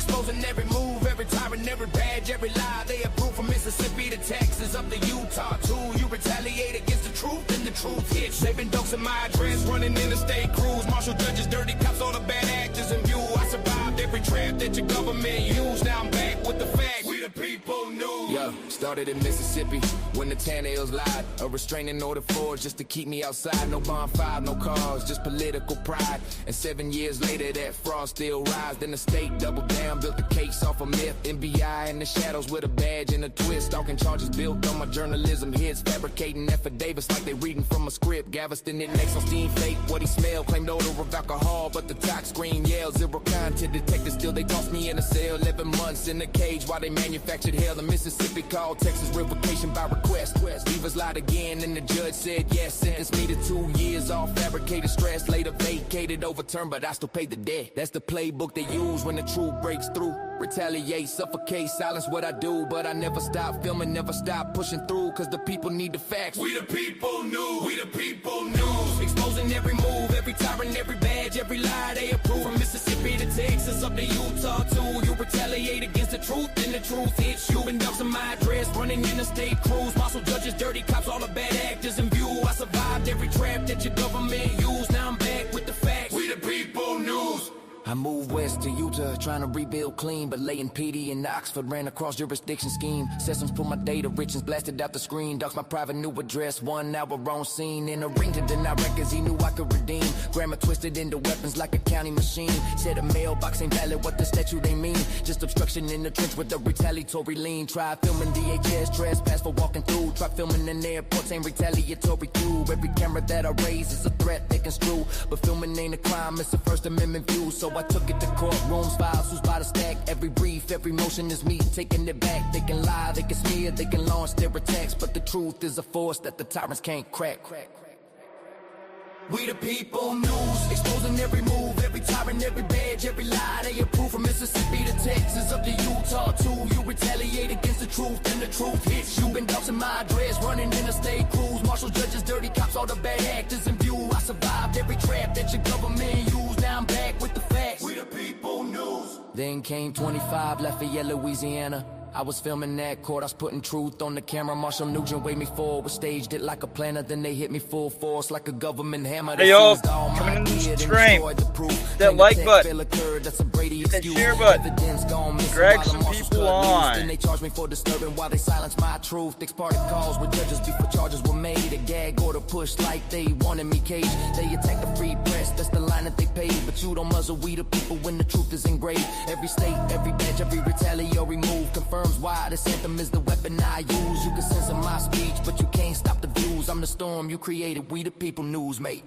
Exposing every move, every tyrant, every badge, every lie. They approve from Mississippi to Texas, up to Utah too. You retaliate against the truth, and the truth hits. They've been doxing my address, running interstate crews. Marshal judges, dirty cops, all the bad actors in view. I survived every trap that your government used. Now I'm back with the facts. We the people knew. Yo, started in Mississippi when the Tan Hills lied. A restraining order forged just to keep me outside. No bonfire, no cause, just political pride. And 7 years later, that fraud still rise. Then the state doubled down, built the case off a myth. NBI in the shadows with a badge and a twist. Stalking charges built on my journalism hits. Fabricating affidavits like they reading from a script. Galveston it next on steam fake. What he smelled claimed odor of alcohol, but the tox screen yelled. Zero content detected, still they tossed me in a cell. 11 months in a cage while they manufactured hell. In Mississippi called Texas revocation by request. Leavers lied again and the judge said yes. Sentenced me to 2 years off fabricated stress. Later vacated, overturned, but I still paid the debt. That's the playbook they use when the truth breaks through. Retaliate, suffocate, silence what I do. But I never stop filming, never stop pushing through. Cause the people need the facts. We the people news, we the people news. Exposing every move, every tyrant, every badge, every lie they approve. From Mississippi to Texas, up to Utah too. You retaliate against the truth, and the truth hits you. Been doxing my address, running interstate crews. Marshal judges, dirty cops, all the bad actors in view. I survived every trap that your government used. Now I'm back with the facts. We the people news. I moved west to Utah, trying to rebuild clean, but laying PD in Oxford ran across jurisdiction scheme. Sessions put my data rich and blasted out the screen. Doxed my private new address, 1 hour on scene. In a ring to deny records he knew I could redeem. Grammar twisted into weapons like a county machine. Said a mailbox ain't valid, what the statute they mean. Just obstruction in the trench with a retaliatory lean. Try filming DHS, trespass for walking through. Try filming in airports, ain't retaliatory too. Every camera that I raise is a threat they construe. But filming ain't a crime, it's a First Amendment view. So I took it to courtrooms, files who's by the stack. Every brief, every motion is me taking it back. They can lie, they can smear, they can launch their attacks, but the truth is a force that the tyrants can't crack. We the people news, exposing every move, every tyrant, every badge, every lie they approve. From Mississippi to Texas, up to Utah too. You retaliate against the truth, and the truth hits you. Been doxing my address, running interstate crews. Marshal judges, dirty cops, all the bad actors in view. I survived every trap that your government used. Now I'm back with the facts. We the people news. Then came 25, Lafayette, Louisiana. I was filming that court, I was putting truth on the camera. Marshall Nugent waved me forward, staged it like a planner. Then they hit me full force like a government hammer. Hey y'all, coming into the stream, that like button, hit that share button, drag some people on. Then they charged me for disturbing while they silenced my truth. Fixed party calls with judges before charges were made. A gag order pushed like they wanted me caged. They attack the free press, that's the line that they paid. But you don't muzzle we the people when the truth is engraved. Every state, every badge, every retaliatory move confirms why this anthem is the weapon I use. You can censor my speech, but you can't stop the views. I'm the storm you created, we the people news, mate.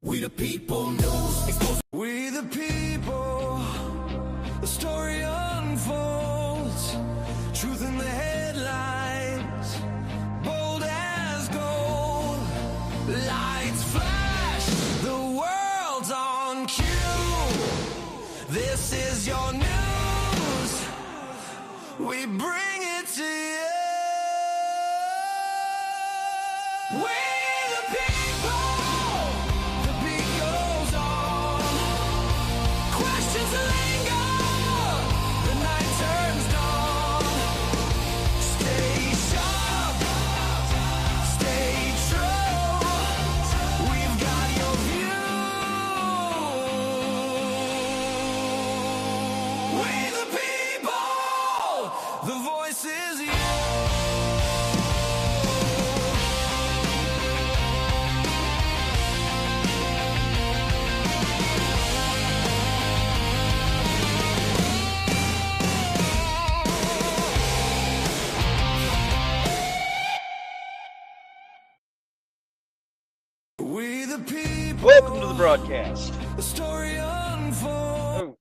We the people news. We the people, the story unfolds. Truth in the headlines, bold as gold. Lights flash, the world's on cue. This is your news, we bring it to you. We the people, the beat goes on. Questions linger, the night turns dawn. Stay sharp, stay true. We've got your view. We the people, the voice is you. We the people. Welcome to the broadcast. The story unfolds.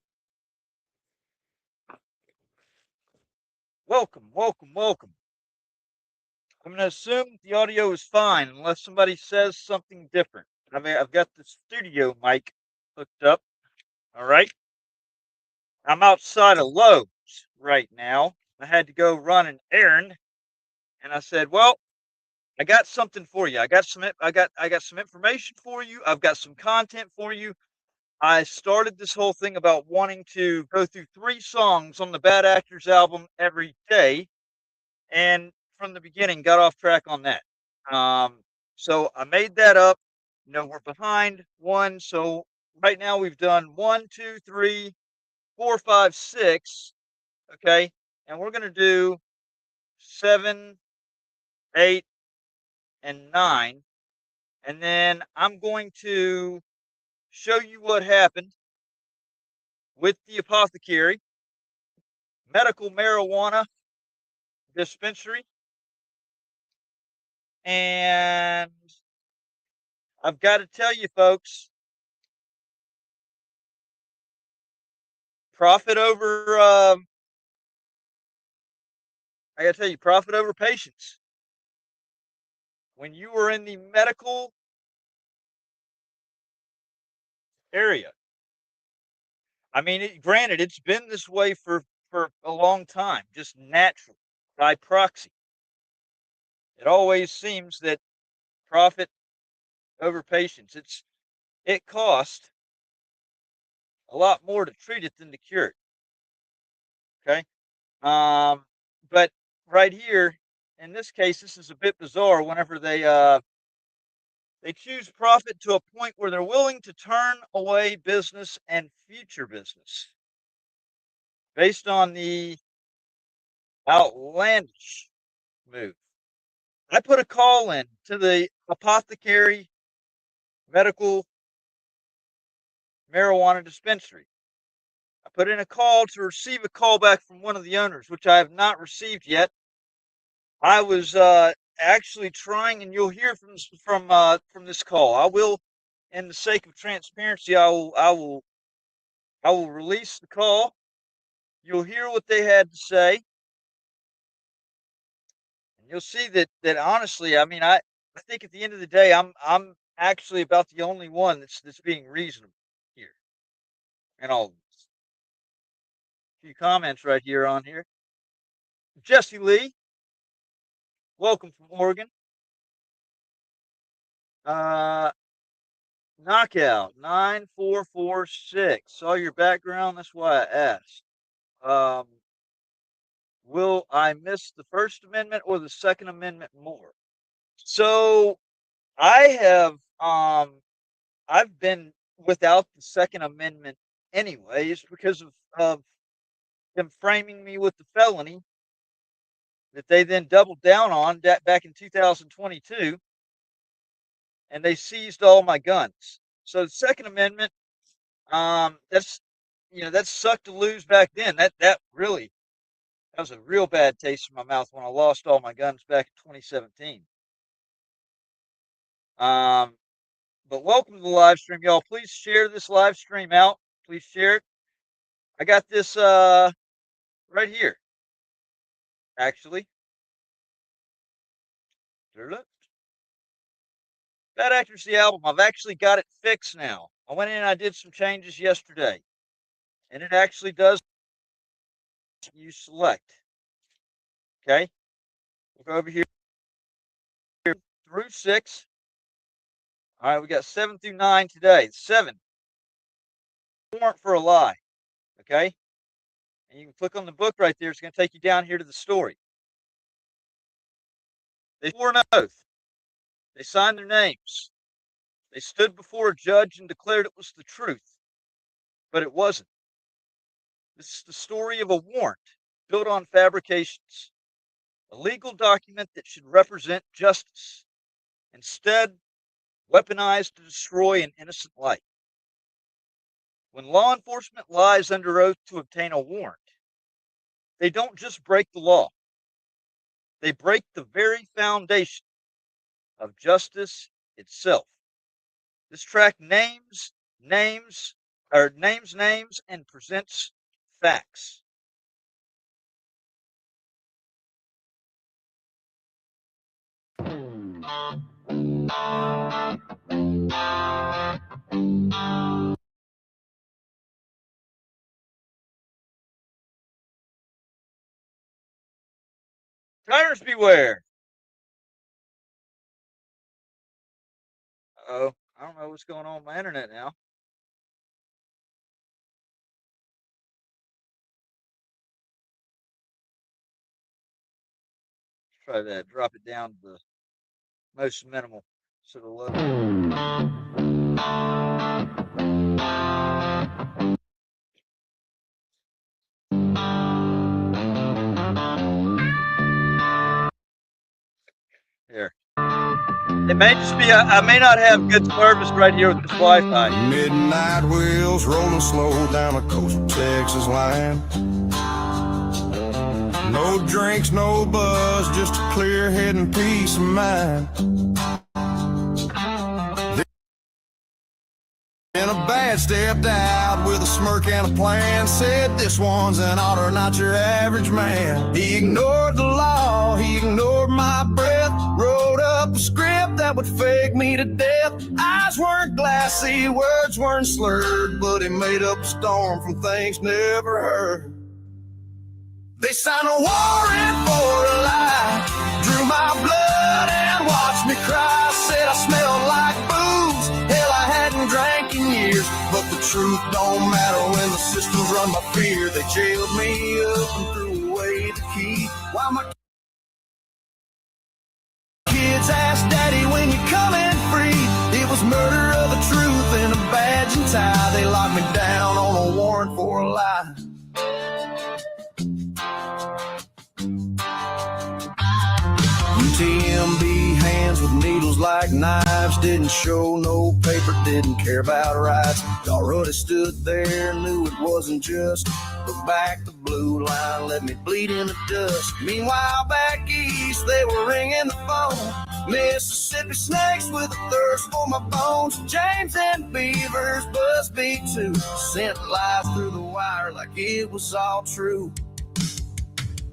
Welcome. I'm going to assume the audio is fine unless somebody says something different. I mean, I've got the studio mic hooked up. All right. I'm outside of Lowe's right now. I had to go run an errand, and I said, "Well, I got something for you. I got some information for you. I've got some content for you. I started this whole thing about wanting to go through 3 songs on the Bad Actors album every day, and from the beginning got off track on that. Um, so I made that up. We're behind 1, so right now we've done 1, 2, 3, 4, 5, 6, okay? And we're gonna do 7, 8, and 9, and then I'm going to show you what happened with the apothecary, medical marijuana dispensary, and I've got to tell you, folks, profit over. I got to tell you, profit over patience. When you are in the medical area, I mean, granted, it's been this way for a long time, just natural by proxy. It always seems that profit over patience. It costs a lot more to treat it than to cure it. Okay. Um, but right here, in this case, this is a bit bizarre. Whenever they choose profit to a point where they're willing to turn away business and future business based on the outlandish move. I put a call in to the apothecary medical marijuana dispensary. I put in a call to receive a call back from one of the owners, which I have not received yet. I was actually trying, and you'll hear from this call. I will, in the sake of transparency, I will release the call. You'll hear what they had to say, and you'll see that honestly, I mean, I think at the end of the day, I'm actually about the only one that's being reasonable here and all of this. A few comments right here on here. Jesse Lee, welcome from Oregon. Uh, Knockout 9446. Saw your background. That's why I asked. Um, will I miss the First Amendment or the Second Amendment more? So I have I've been without the Second Amendment anyways because of them framing me with the felony that they then doubled down on that back in 2022, and they seized all my guns. So the Second Amendment, that's that sucked to lose back then. That really that was a real bad taste in my mouth when I lost all my guns back in 2017. Um, but welcome to the live stream, y'all. Please share this live stream out. Please share it. I got this right here, actually. Bad Actors the album. I've actually got it fixed now. I went in and I did some changes yesterday, and it actually does. You select. Okay, we'll go over here through 6. All right, we got 7 through 9 today. 7, warrant for a lie. Okay, and you can click on the book right there. It's going to take you down here to the story. They swore an oath. They signed their names. They stood before a judge and declared it was the truth, but it wasn't. This is the story of a warrant built on fabrications, a legal document that should represent justice, instead weaponized to destroy an innocent life. When law enforcement lies under oath to obtain a warrant, they don't just break the law, they break the very foundation of justice itself. This track names, and presents facts. Tyrants beware. Oh, I don't know what's going on with my internet now. try that. Drop it down to the most minimal. So the low. Here. It may just be, I may not have good service right here with this Wi-Fi. Midnight wheels rolling slow down a coastal Texas line. No drinks, no buzz, just a clear head and peace of mind. Then a bad stepped out with a smirk and a plan. Said this one's an otter, not your average man. He ignored the law, he ignored my breath. Wrote up a script that would fake me to death. Eyes weren't glassy, words weren't slurred, but he made up a storm from things never heard. They signed a warrant for a lie, drew my blood and watched me cry. Said I smelled like booze, hell I hadn't drank in years. But the truth don't matter when the system's run by fear. They jailed me up and threw away the key. While my kids asked daddy when you coming free. It was murder of the truth and a badge and tie. They locked me down on a warrant for a lie. UTMB hands with needles like knives. Didn't show no paper, didn't care about rights. Already stood there, knew it wasn't just. Look back the blue line, let me bleed in the dust. Meanwhile back east, they were ringing the phone. Mississippi snakes with a thirst for my bones. James and Beavers, Busby too. Sent lies through the wire like it was all true.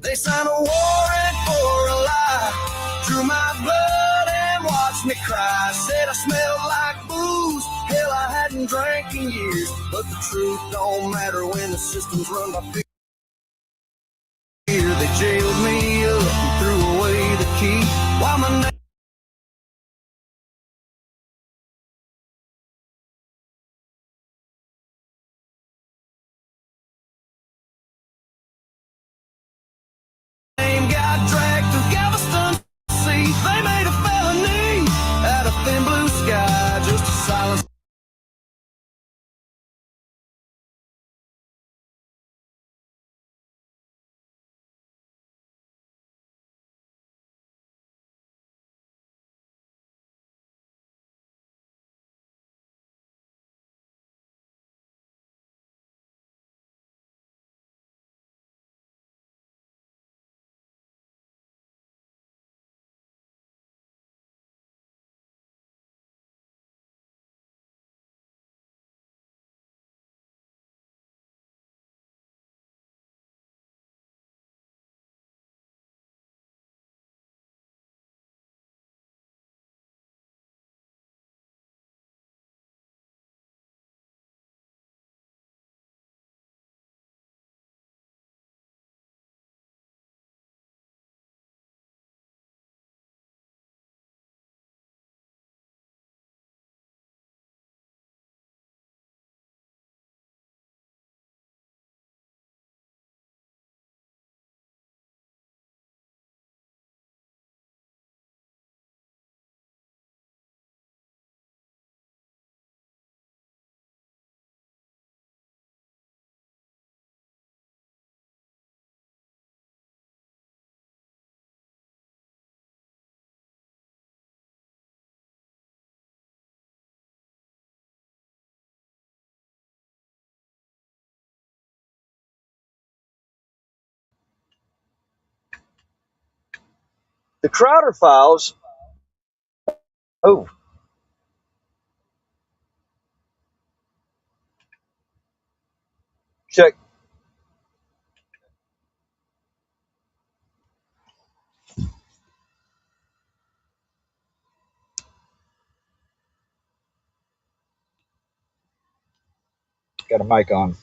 They signed a warrant for a lie, drew my blood and watched me cry. Said I smelled like booze, hell I hadn't drank in years. But the truth don't matter when the system's run by fear. They jailed me up and threw away the key. While my name got dragged through Galveston Sea. They made a felony out of thin blue sky just to silence. The Crowder Files. Oh, check. Got a mic on.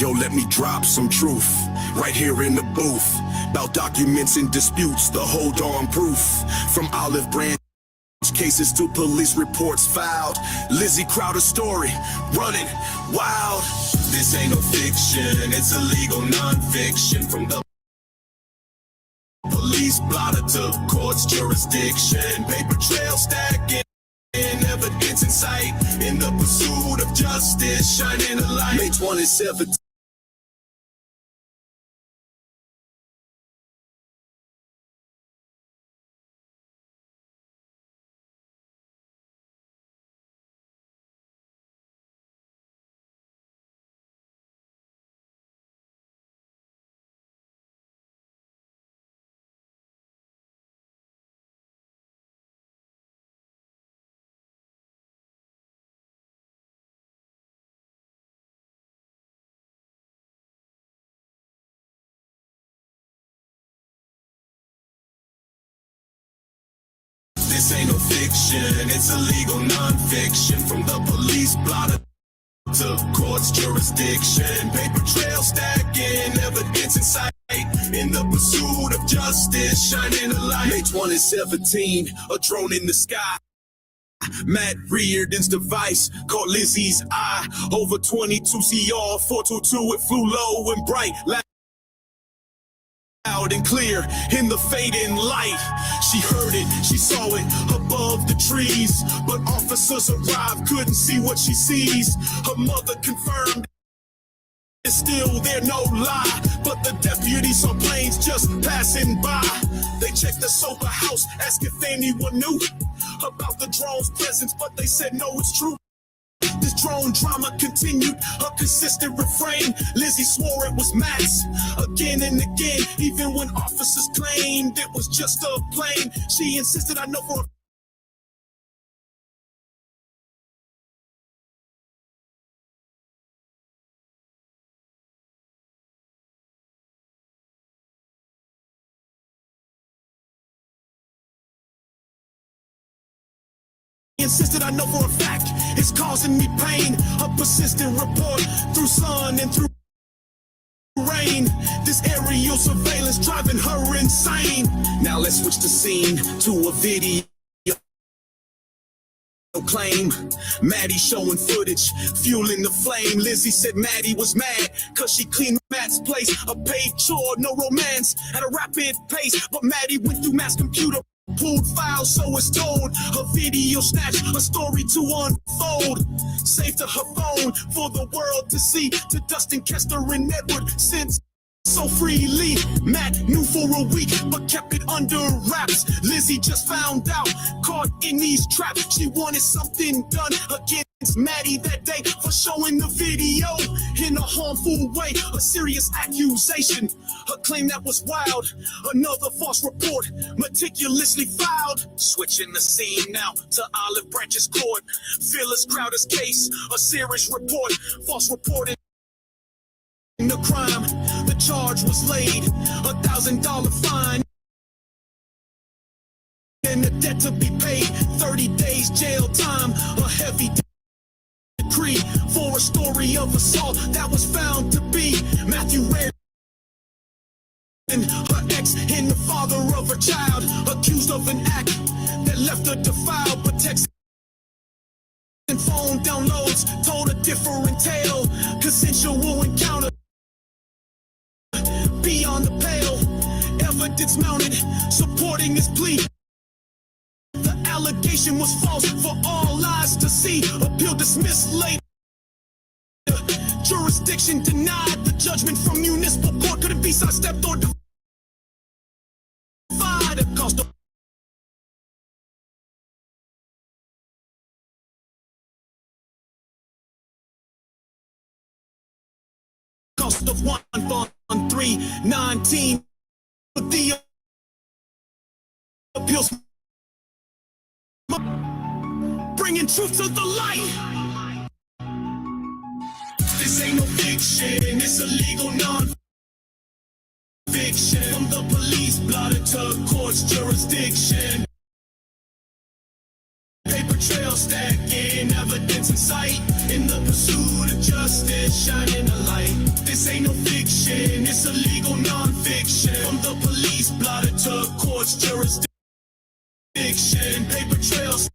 Yo, let me drop some truth right here in the booth about documents and disputes, the hold on proof from Olive Branch cases to police reports filed. Lizzie Crowder's story running wild. This ain't no fiction, it's illegal non-fiction. From the police blotter to court's jurisdiction, paper trail stacking, evidence in sight, in the pursuit of justice, shining a light. May 27th. This ain't no fiction, it's illegal non-fiction. From the police blotter to court's jurisdiction, paper trail stacking, evidence in sight, in the pursuit of justice, shining a light. May 2017, a drone in the sky. Matt Reardon's device caught Lizzie's eye. Over 22 CR 422, it flew low and bright, loud and clear in the fading light. She heard it, she saw it above the trees, but officers arrived, couldn't see what she sees. Her mother confirmed it's still there, no lie, but the deputies on planes just passing by. They checked the sober house, asked if anyone knew about the drone's presence, but they said no, it's true. This drone drama continued, a consistent refrain. Lizzie swore it was Matt's again and again, even when officers claimed it was just a plane. She insisted, I know for a insisted, I know for a fact it's causing me pain. A persistent report through sun and through rain. This aerial surveillance driving her insane. Now let's switch the scene to a video claim. Maddie showing footage, fueling the flame. Lizzie said Maddie was mad cause she cleaned Matt's place. A paid chore, no romance at a rapid pace. But Maddie went through Matt's computer, pulled files, so it's told. Her video snatched, a story to unfold. Saved to her phone for the world to see. To Dustin, Kester, and Edward since so freely. Matt knew for a week, but kept it under wraps. Lizzie just found out, caught in these traps. She wanted something done against Maddie that day for showing the video in a harmful way. A serious accusation, a claim that was wild. Another false report, meticulously filed. Switching the scene now to Olive Branch's court. Phyllis Crowder's case, a serious report. False reporting the crime, the charge was laid, $1,000 fine, and the debt to be paid, 30 days jail time, a heavy decree for a story of assault that was found to be Matthew Rare, her ex and the father of her child, accused of an act that left her defiled, but text and phone downloads told a different tale, consensual encounter beyond the pale, evidence mounted, supporting his plea. The allegation was false for all eyes to see. Appeal dismissed later. Jurisdiction denied. The judgment from municipal court couldn't be sidestepped or defied. Cost of cost of 1.319 with the appeals bringing truth to the light. This ain't no fiction, it's a legal non-fiction. From the police blotter to court's jurisdiction. Paper trail stacking, evidence in sight. In the pursuit of justice, shining a light. This ain't no fiction, it's a legal non-fiction. From the police blotter to court's jurisdiction. Paper trails.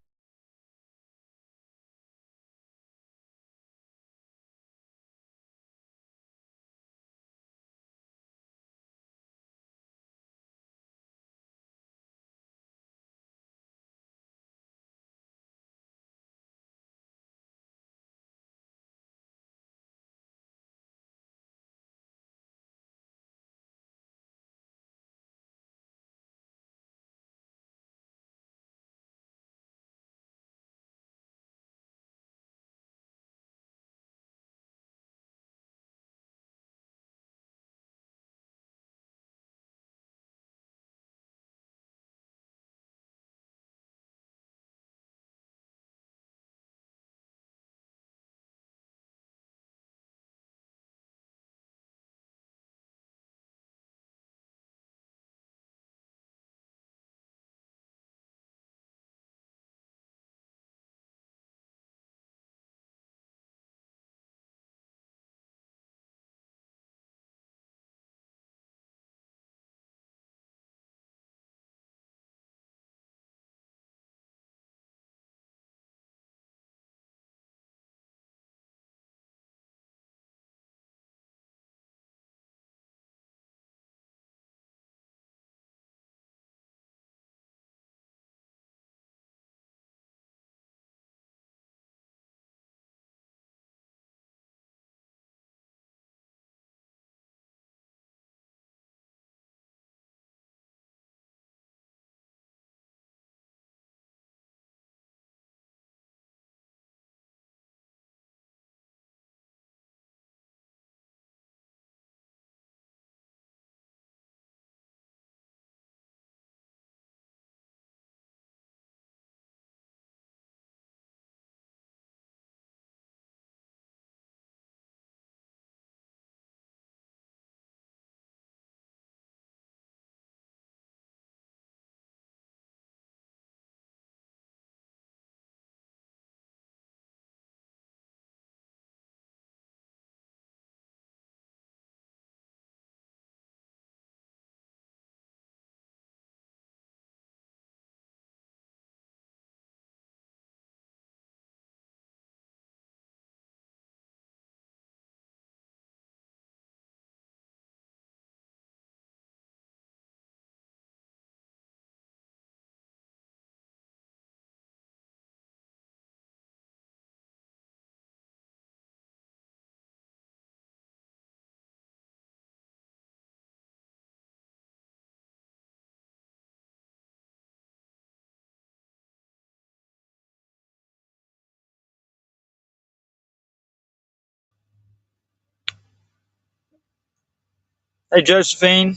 Hey, Josephine.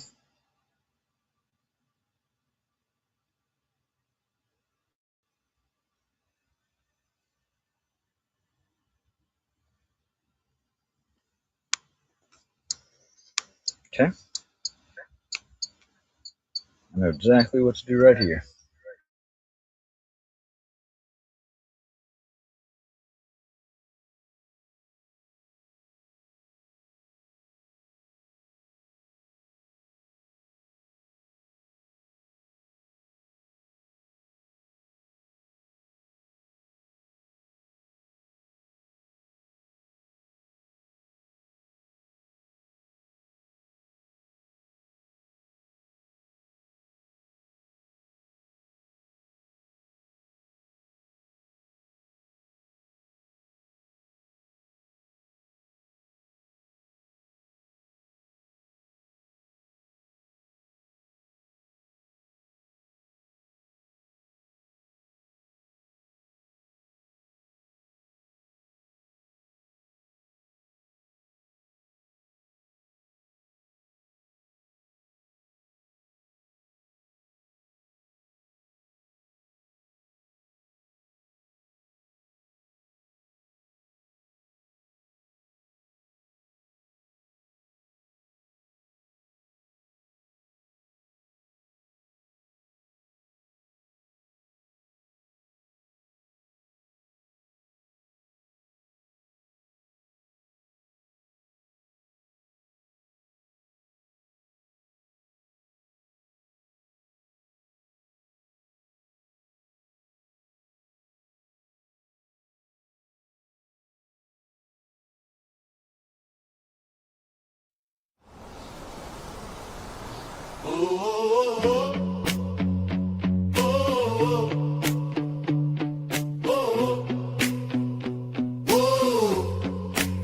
Okay. I know exactly what to do right here.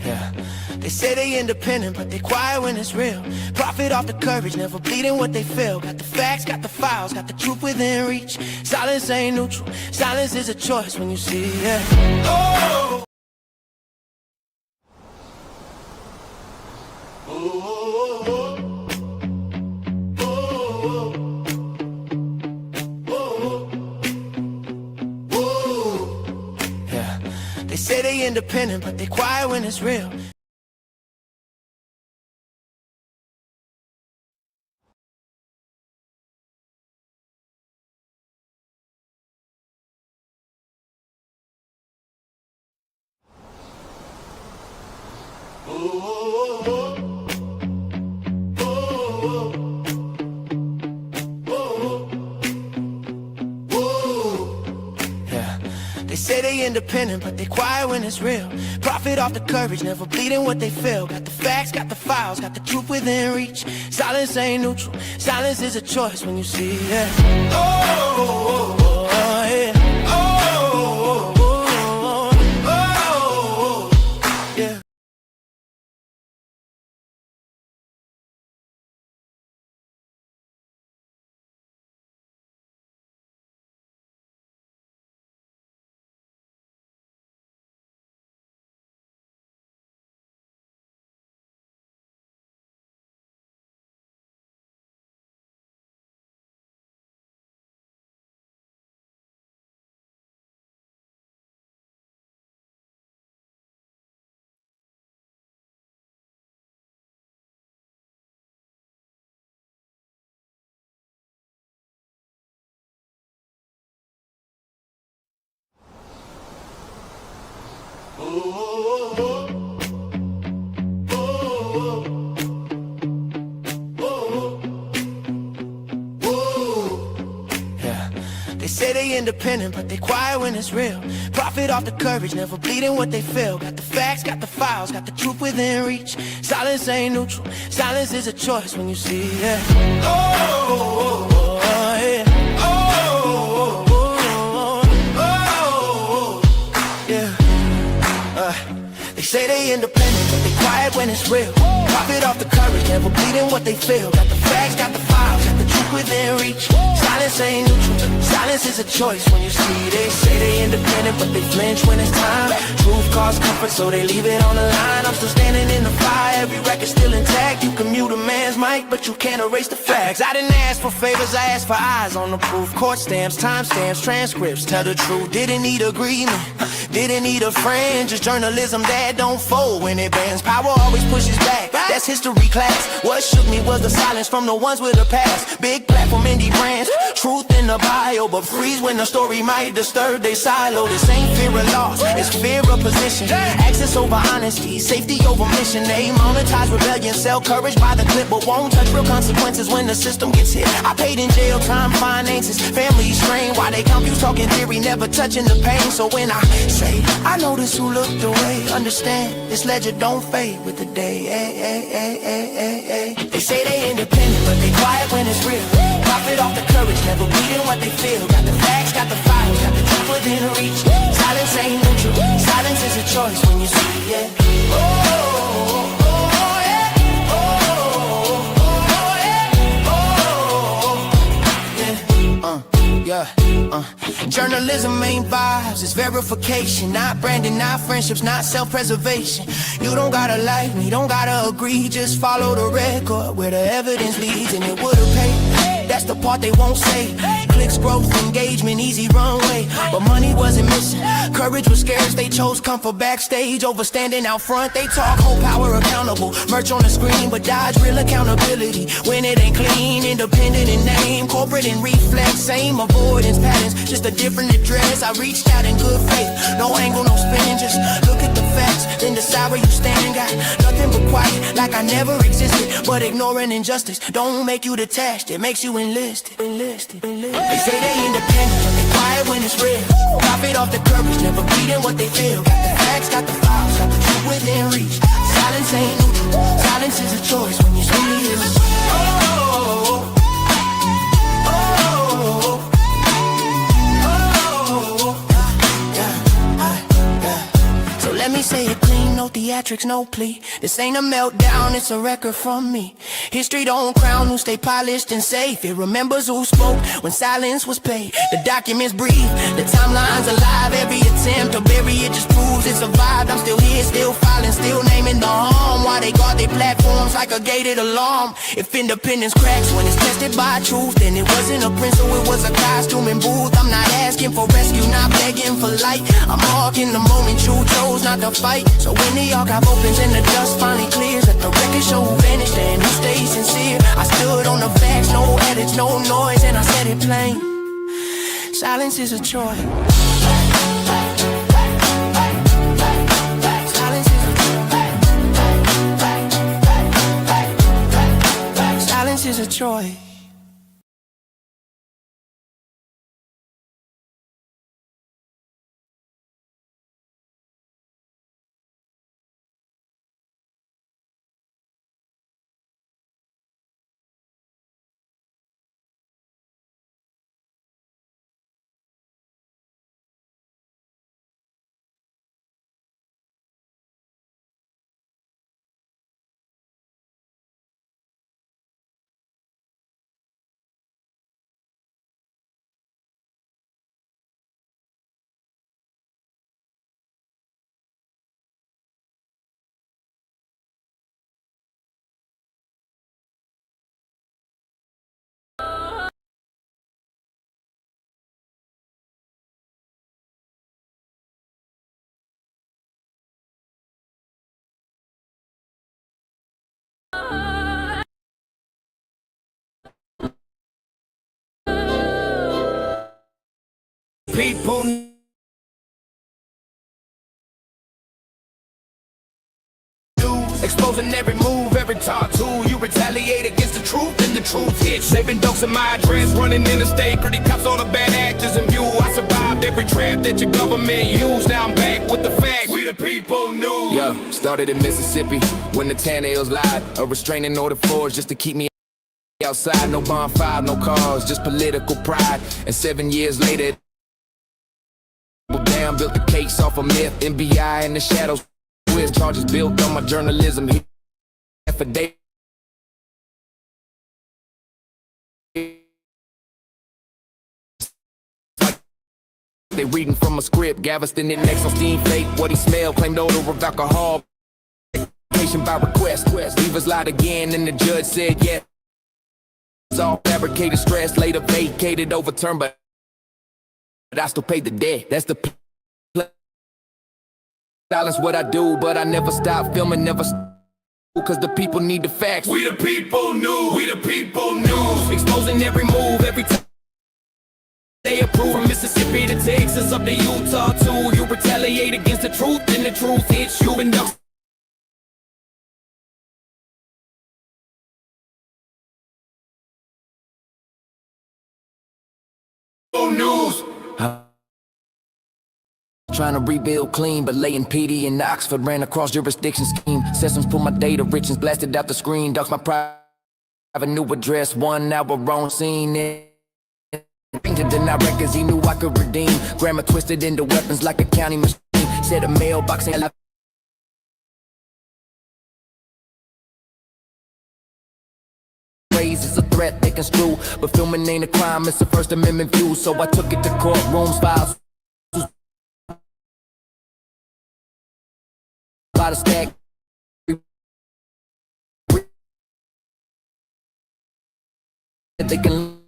Yeah. They say they independent, but they quiet when it's real. Profit off the courage, never bleeding what they feel. Got the facts, got the files, got the truth within reach. Silence ain't neutral, silence is a choice when you see it. Oh! Yeah. They say they independent, but they quiet when it's real. Yeah. They say they independent, but they quiet when it's real. Profit off the courage, never bleeding what they feel. Got the facts, got the files, got the truth within reach. Silence ain't neutral, silence is a choice when you see it. Oh, yeah. Yeah. Yeah. They say they independent, but they quiet when it's real. Profit off the courage, never bleeding what they feel. Got the facts, got the files, got the truth within reach. Silence ain't neutral, silence is a choice when you see it. Oh, yeah. They say they independent, but they quiet when it's real. Profit off the courage, never bleeding what they feel. Got the facts, got the files, got the truth within reach. Silence ain't neutral, silence is a choice when you see. They say they independent, but they flinch when it's time. Truth cause comfort, so they leave it on the line. I'm still standing in the fire, every record still intact. You can mute a man's mic, might, but you can't erase the facts. I didn't ask for favors, I asked for eyes on the proof. Court stamps, timestamps, transcripts, tell the truth. Didn't need agreement, didn't need a friend. Just journalism that don't fold when it bends. Power always pushes back, that's history class. What shook me was the silence from the ones with a past. Big platform, indie brands, truth in the bio, but freeze when the story might disturb their silo. This ain't fear of loss, it's fear of position. Access over honesty, safety over mission. They monetize rebellion, sell courage by the clip, but won't touch real consequences when the system gets hit. I paid in jail time, finances, family strain. Why they confused talking theory, never touching the pain. So when I say, I notice who looked away, understand, this ledger don't fade with the day. They say they independent, but they quiet when it's real. Profit off the courage, never beating what they feel. Got the facts, got the files, got the truth within reach. Silence ain't neutral, silence is a choice when you see it. Journalism ain't vibes, it's verification. Not branding, not friendships, not self-preservation. You don't gotta like me, don't gotta agree. Just follow the record where the evidence leads, and it would've paid. That's the part they won't say. Clicks, growth, engagement, easy runway. But money wasn't missing, courage was scarce. They chose comfort backstage over standing out front. They talk whole power accountable, merch on the screen, but dodge real accountability when it ain't clean. Independent in name, corporate in reflex. Same avoidance patterns, just a different address. I reached out in good faith, no angle, no spin. Just look at the facts, then decide where you stand. Got nothing but quiet, like I never existed. But ignoring injustice don't make you detached, it makes you enlisted. They say they independent, but they quiet when it's real. Profit off the courage, never beating what they feel. Got the facts, got the files, got the truth within reach. Silence ain't neutral, silence is a choice when you see it. Let me say it clean, no theatrics, no plea. This ain't a meltdown, it's a record from me. History don't crown who stay polished and safe. It remembers who spoke when silence was paid. The documents breathe, the timeline's alive. Every attempt to bury it just proves it survived. I'm still here, still filing, still naming the harm. Why they guard their platforms like a gated alarm. If independence cracks when it's tested by truth, then it wasn't a pencil, it was a costume and booth. I'm not asking for rescue, not begging for light. I'm marking the moment you chose not to fight. So when the archive opens and the dust finally clears, let the record show who vanished and who stayed sincere. I stood on the facts, no edits, no noise, and I said it plain. Silence is a choice. Silence is a choice. Silence is a choice. People exposing every move, every talk tool. You retaliate against the truth, and the truth hits. Saving dogs in my address, running interstate. Pretty cops, all the bad actors in view. I survived every trap that your government used. Now I'm back with the facts. We the people knew. Yeah, started in Mississippi when the 10 L's lied. A restraining order forged just to keep me outside. No bonfire, no cars, just political pride. And 7 years later, down, built the case off a myth. NBI in the shadows, with charges built on my journalism. Affidavit. They reading from a script. Galveston it next on steam fake. What he smelled, claimed odor of alcohol. information by request. Leavers lied again and the judge said yes. It's all fabricated stress, later vacated, overturned, but I still paid the debt. That's the silence what I do, but I never stop filming, never cause the people need the facts. We the people news, we the people news. Exposing every move, every time they approve. From Mississippi to Texas, up to Utah too. You retaliate against the truth, and the truth hits you. And news. trying to rebuild clean, but laying PD in Oxford ran across jurisdiction scheme. Sessions put my data rich and blasted out the screen. Dogs my private new address, 1 hour on scene. Painted deny records he knew I could redeem. Grammar twisted into weapons like a county machine. Said a mailbox ain't is a threat they can screw, but filming ain't a crime, it's a First Amendment view. So I took it to courtrooms, files by the stack. They can.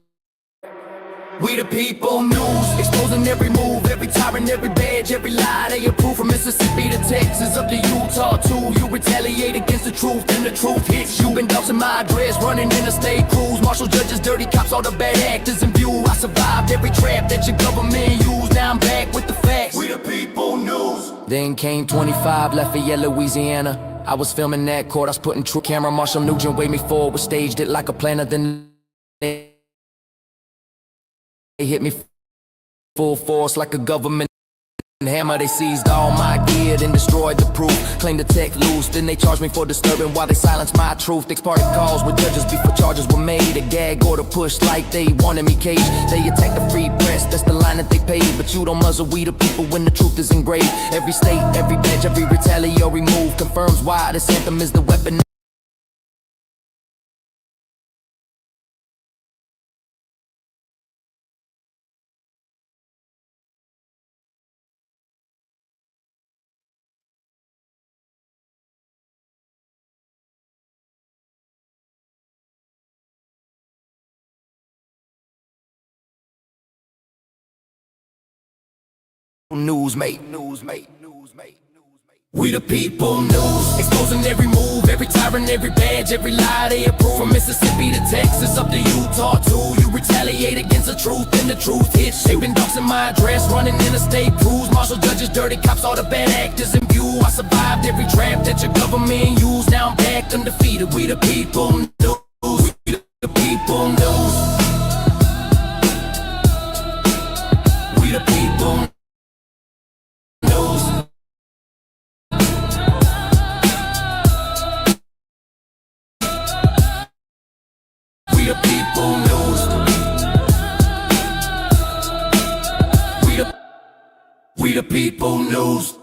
We the people news, exposing every move, every tyrant, every badge, every lie. They approve from Mississippi to Texas, up to Utah too. You retaliate against the truth, and the truth hits you. Been dousing my address, running interstate crews. Marshal judges, dirty cops, all the bad actors in view. I survived every trap that your government used. Now I'm back with the facts. We the people news. Then came 25, Lafayette, Louisiana. I was filming that court, I was putting true camera. Marshal Nugent waved me forward, staged it like a planner. Then they hit me full force like a government hammer. They seized all my gear, then destroyed the proof. Claimed the tech loose, then they charged me for disturbing while they silenced my truth. They parted calls with judges before charges were made. A gag order pushed like they wanted me caged. They attacked the free press, that's the line that they paid. But you don't muzzle we the people when the truth is engraved. Every state, every badge, every retaliatory move confirms why this anthem is the weapon. News, mate. We the people news, exposing every move, every tyrant, every badge, every lie they approve. From Mississippi to Texas, up to Utah too. You retaliate against the truth, and the truth hits you. Been doxing my address, running interstate crews. Marshal judges, dirty cops, all the bad actors in view. I survived every trap that your government used. Now I'm back undefeated. We the people news. We the people news. We the people news. We the people news. We the people news.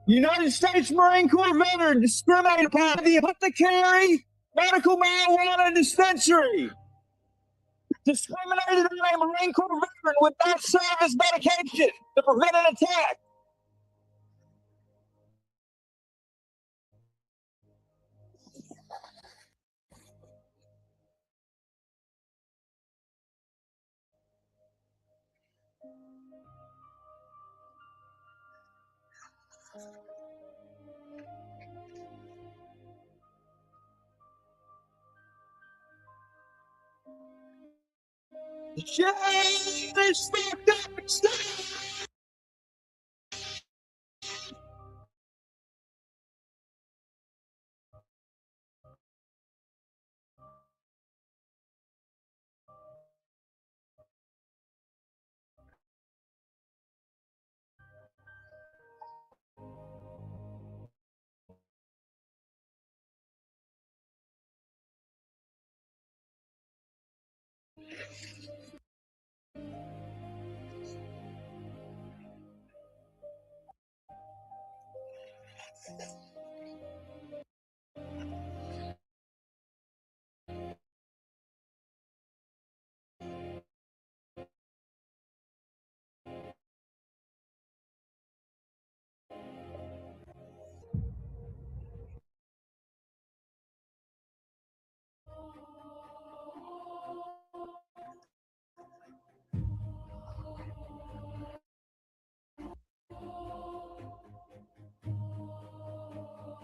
United States Marine Corps veteran discriminated upon the apothecary medical marijuana dispensary. Discriminated on a Marine Corps veteran would not serve as medication to prevent an attack. Shit is fucked up and stuff.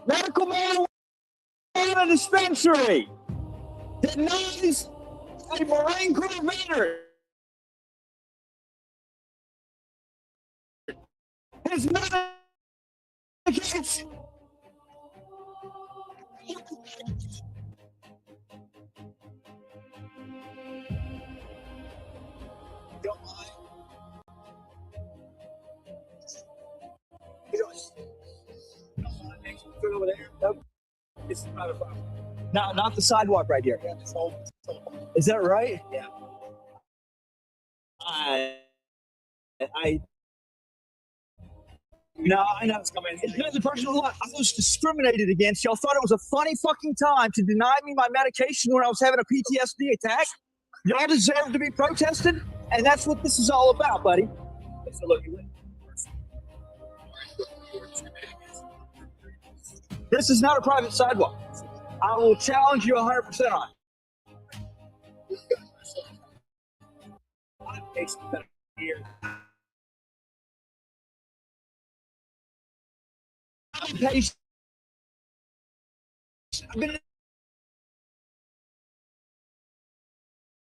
Medical marijuana dispensary denies a Marine Corps veteran his medication. Don't mind. You don't over there. Nope. It's not a problem. No, not the sidewalk right here. Yeah, is that right? Yeah. No, I know it's coming. It's because the person who I was discriminated against. Y'all thought it was a funny fucking time to deny me my medication when I was having a PTSD attack. Y'all deserve to be protested, and that's what this is all about, buddy. So look, this is not a private sidewalk. I will challenge you 100% on it. I've been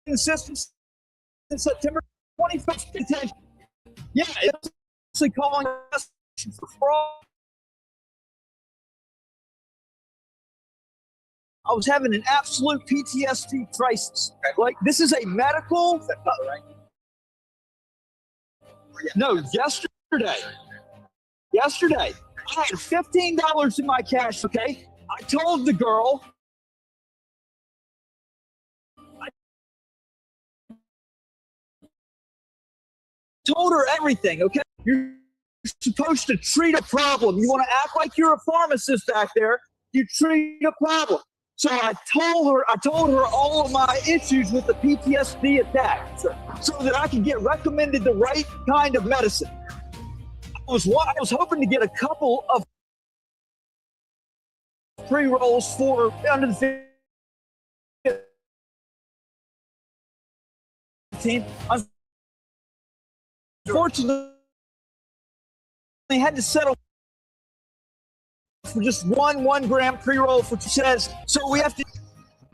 in the system since September 25th. Yeah, it's actually calling us for fraud. I was having an absolute PTSD crisis. Like, this is a medical. Right? No, yesterday. I had $15 in my cash, okay? I told the girl. I told her everything, okay? You're supposed to treat a problem. You want to act like you're a pharmacist back there. You treat a problem. So I told her all of my issues with the PTSD attack so that I could get recommended the right kind of medicine. I was hoping to get a couple of pre-rolls for under the 15. Unfortunately, they had to settle for just one gram pre-roll for says. So we have to.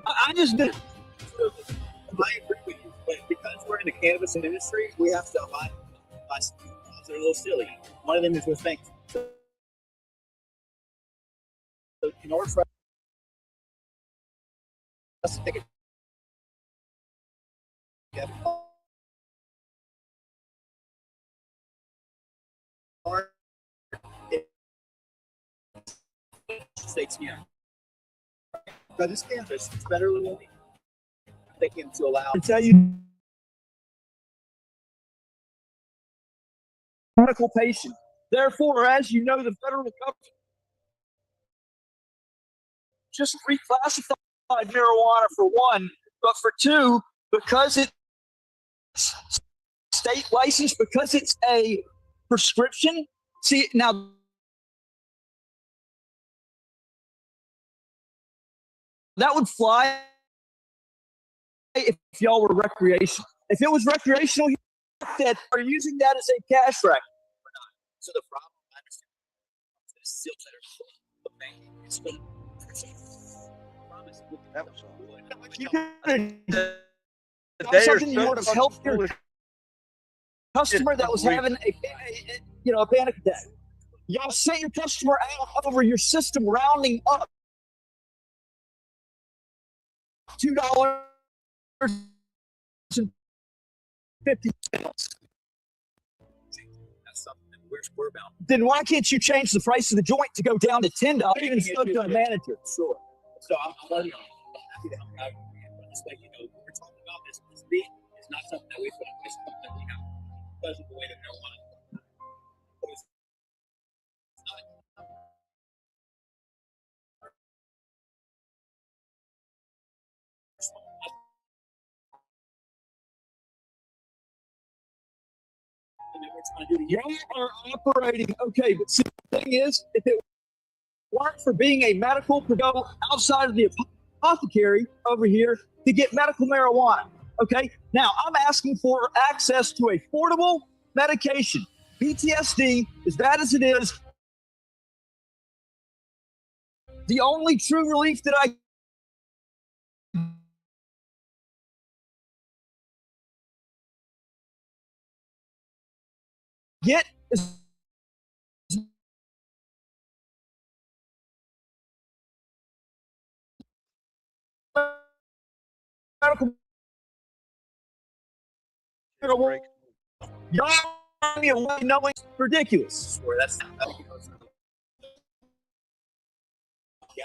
I just did. I agree with you, but because we're in the cannabis industry, we have to abide by some laws that are a little silly. One of them is with banks. So in order for us to take it, states, yeah. Because it's cannabis, it's better legally. They can to allow. I tell you, medical patient Therefore, as you know, the federal government just reclassified marijuana for one, but for two, because it's state licensed, because it's a prescription. See, now that would fly if y'all were recreational. If it was recreational, that are using that as a cash rack. So the problem, I understand, is still better. Okay, it's going to promise That was all. You could They have are something you so would have fucking helped your foolish. customer that was having a panic attack. Y'all sent your customer out over your system, rounding up $2.50. that's something that we're about. Then why can't you change the price of the joint to go down to $10? Even spoke to a manager. Sure. So I'm letting you know. I'm happy to help out. Just like, we're talking about this beat is not something that we put in place, something that we have because of the way that marijuana. Y'all are operating okay, but see, the thing is, if it weren't for being a medical go outside of the apothecary over here to get medical marijuana, okay? Now I'm asking for access to affordable medication. PTSD, as bad as it is, the only true relief that I get is medical marijuana. Y'all give me away knowing it's ridiculous. Where that's yeah,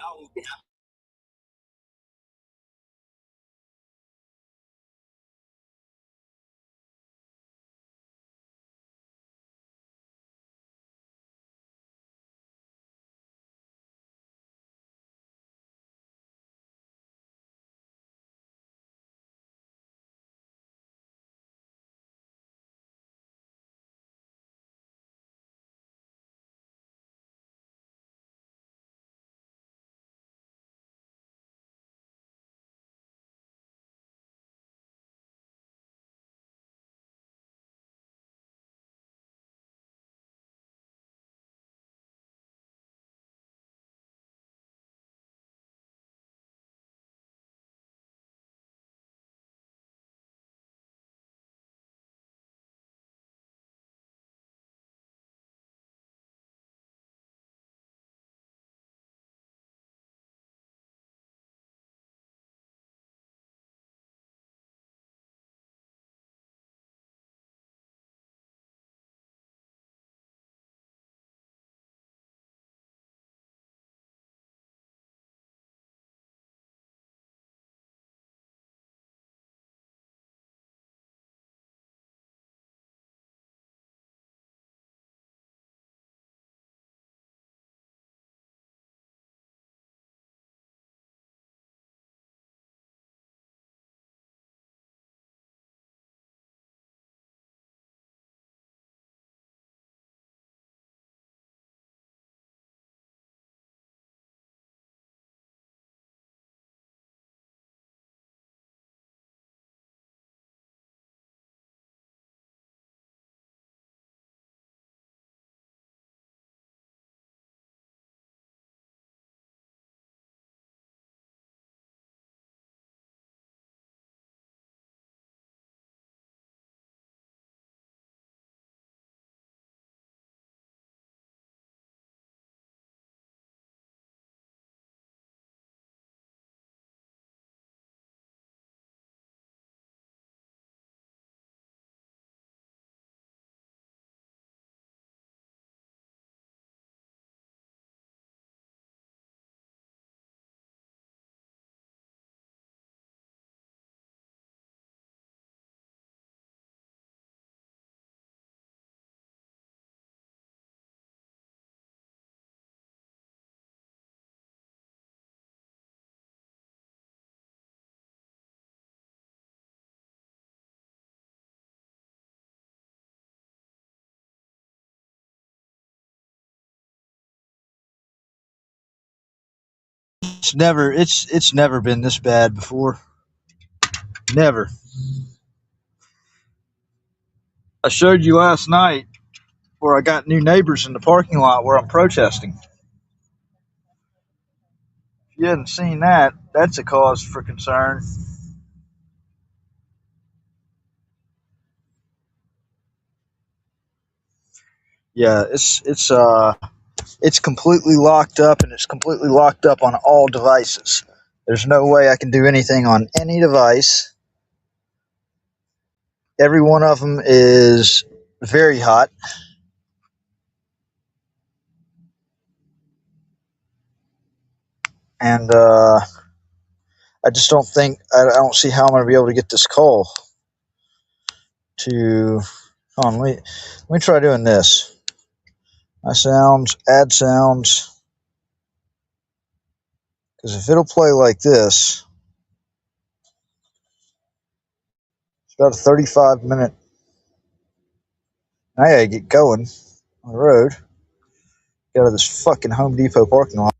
It's never been this bad before. Never. I showed you last night where I got new neighbors in the parking lot where I'm protesting. If you hadn't seen that, that's a cause for concern. Yeah, it's completely locked up, and it's completely locked up on all devices. There's no way I can do anything on any device. Every one of them is very hot. And I just don't think, I don't see how I'm going to be able to get this call to, hold on, let me try doing this. My sounds, add sounds, because if it'll play like this, it's about a 35-minute, I gotta get going on the road, get out of this fucking Home Depot parking lot.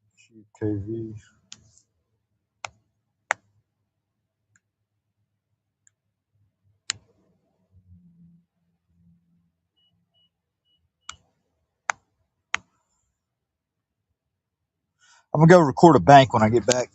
QKV. I'm gonna go record a bank when I get back.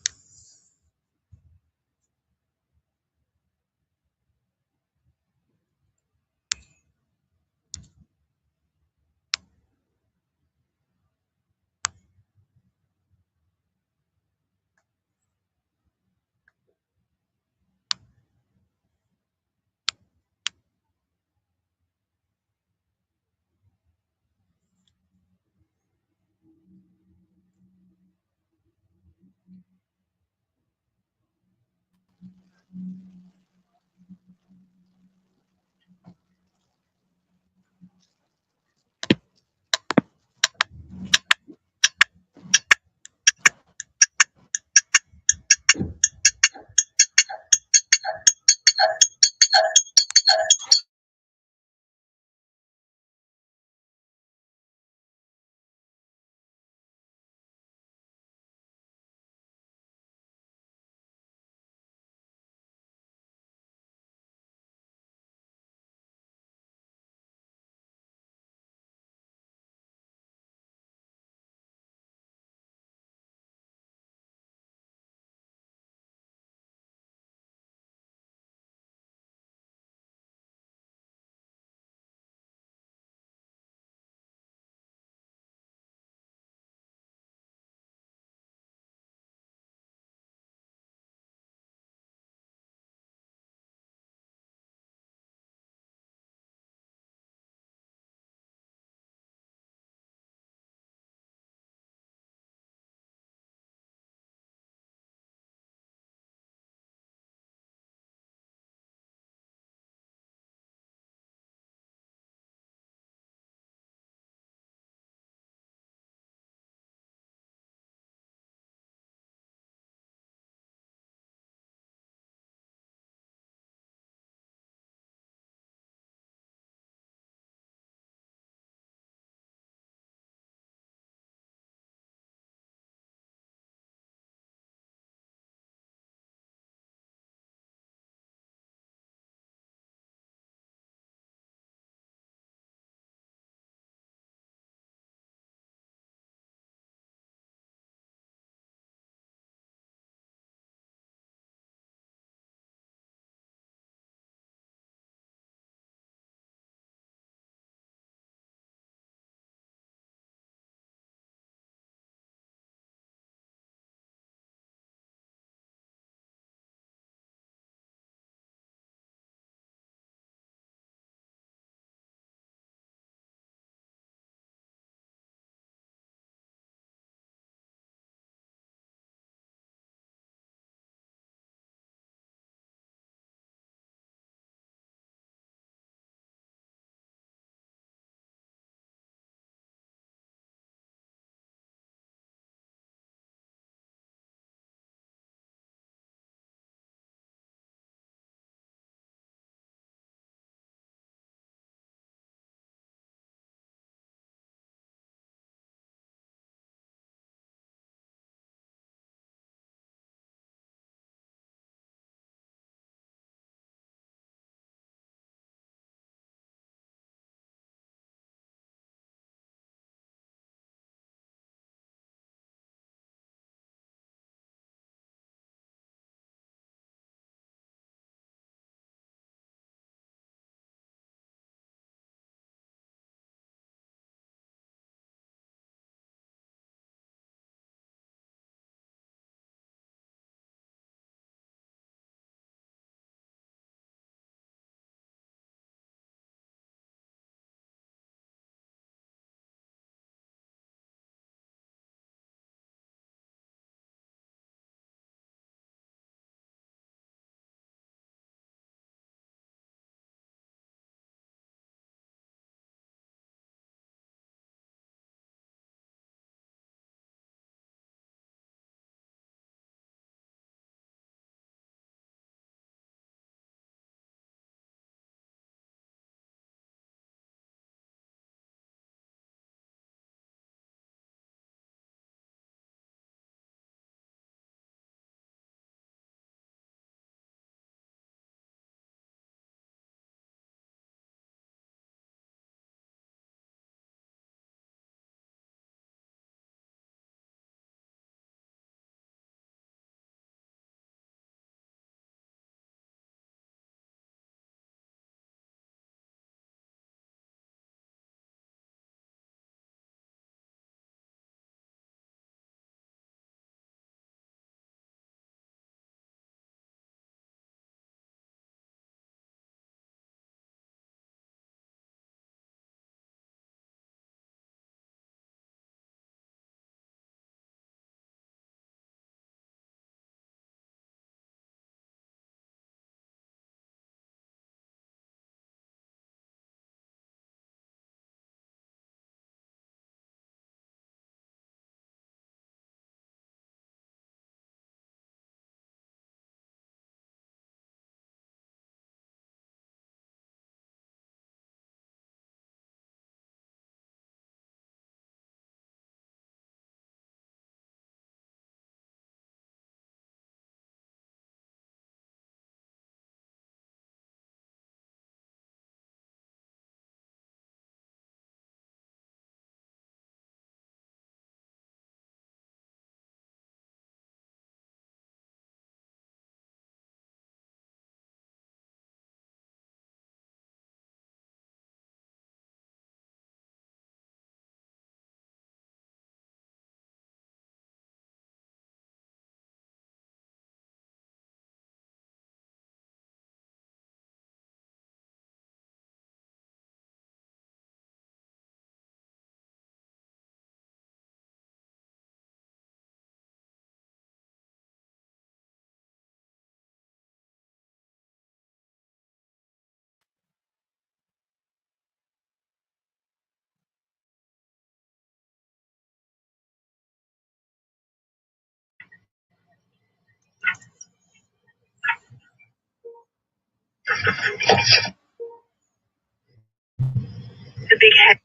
The big head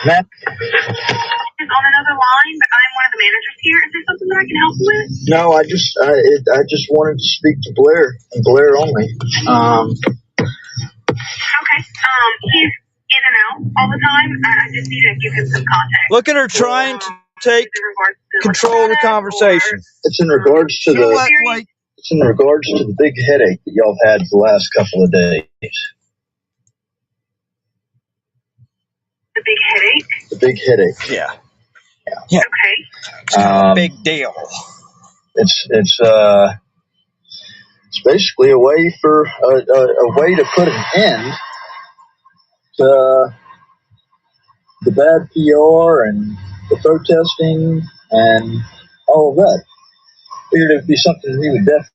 Matt? is on another line, but I'm one of the managers here. Is there something that I can help you with? No, I just wanted to speak to Blair and Blair only. Okay. He's in and out all the time. I just need to give him some context. Look at her trying to take In regards to control of the conversation. It's in regards to She'll act like it's in regards to the big headache that y'all had the last couple of days. the big headache. The big headache. yeah, Okay. it's a big deal. It's basically a way for a way to put an end to the bad PR and the protesting and all of that. Figured it'd be something we would definitely.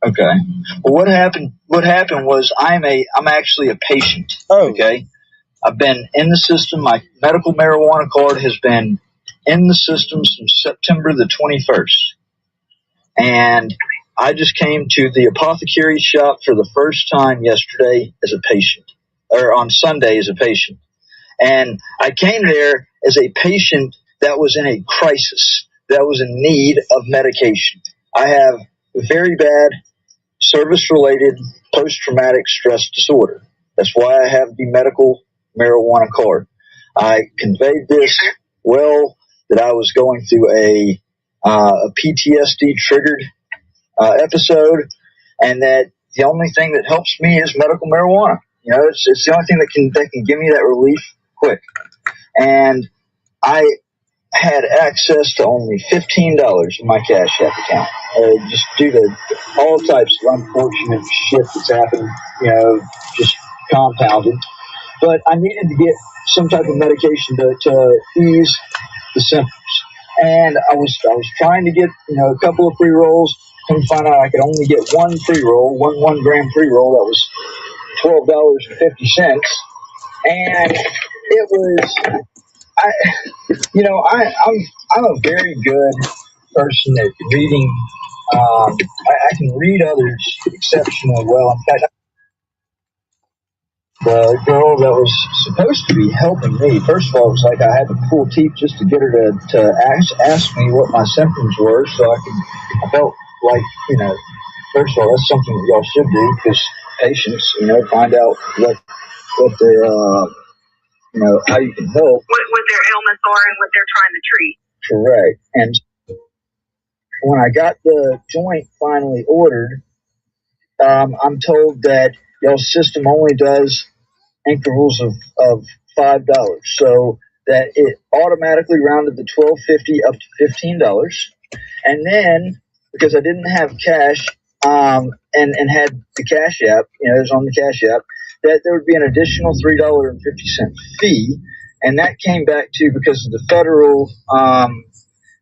Okay. Well, what happened? What happened was I'm actually a patient. Oh. Okay. I've been in the system. My medical marijuana card has been in the system since September the 21st, and I just came to the apothecary shop for the first time yesterday as a patient, or on Sunday as a patient, and I came there as a patient that was in a crisis, that was in need of medication. I have very bad service-related post-traumatic stress disorder. That's why I have the medical marijuana card. I conveyed this well, that I was going through a PTSD-triggered episode, and that the only thing that helps me is medical marijuana. You know, it's the only thing that can give me that relief quick. And I had access to only $15 in my Cash App account, just due to all types of unfortunate shit that's happened, you know, just compounded. But I needed to get some type of medication to ease the symptoms. And I was trying to get, you know, a couple of pre-rolls. Come to find out I could only get one pre-roll, one gram pre-roll that was $12.50. And it was, I'm a very good person at reading. I can read others exceptionally well. In fact, the girl that was supposed to be helping me, first of all, it was like I had to pull teeth just to get her to ask me what my symptoms were, so I felt like, you know, first of all, that's something that y'all should do, because patients, you know, find out what their, you know, how you can help. What their ailments are and what they're trying to treat. Correct. And when I got the joint finally ordered, I'm told that y'all's system only does intervals of $5, so that it automatically rounded the $12.50 up to $15, and then because I didn't have cash, and had the Cash App, it was on the Cash App, that there would be an additional $3.50 fee, and that came back to because of the federal,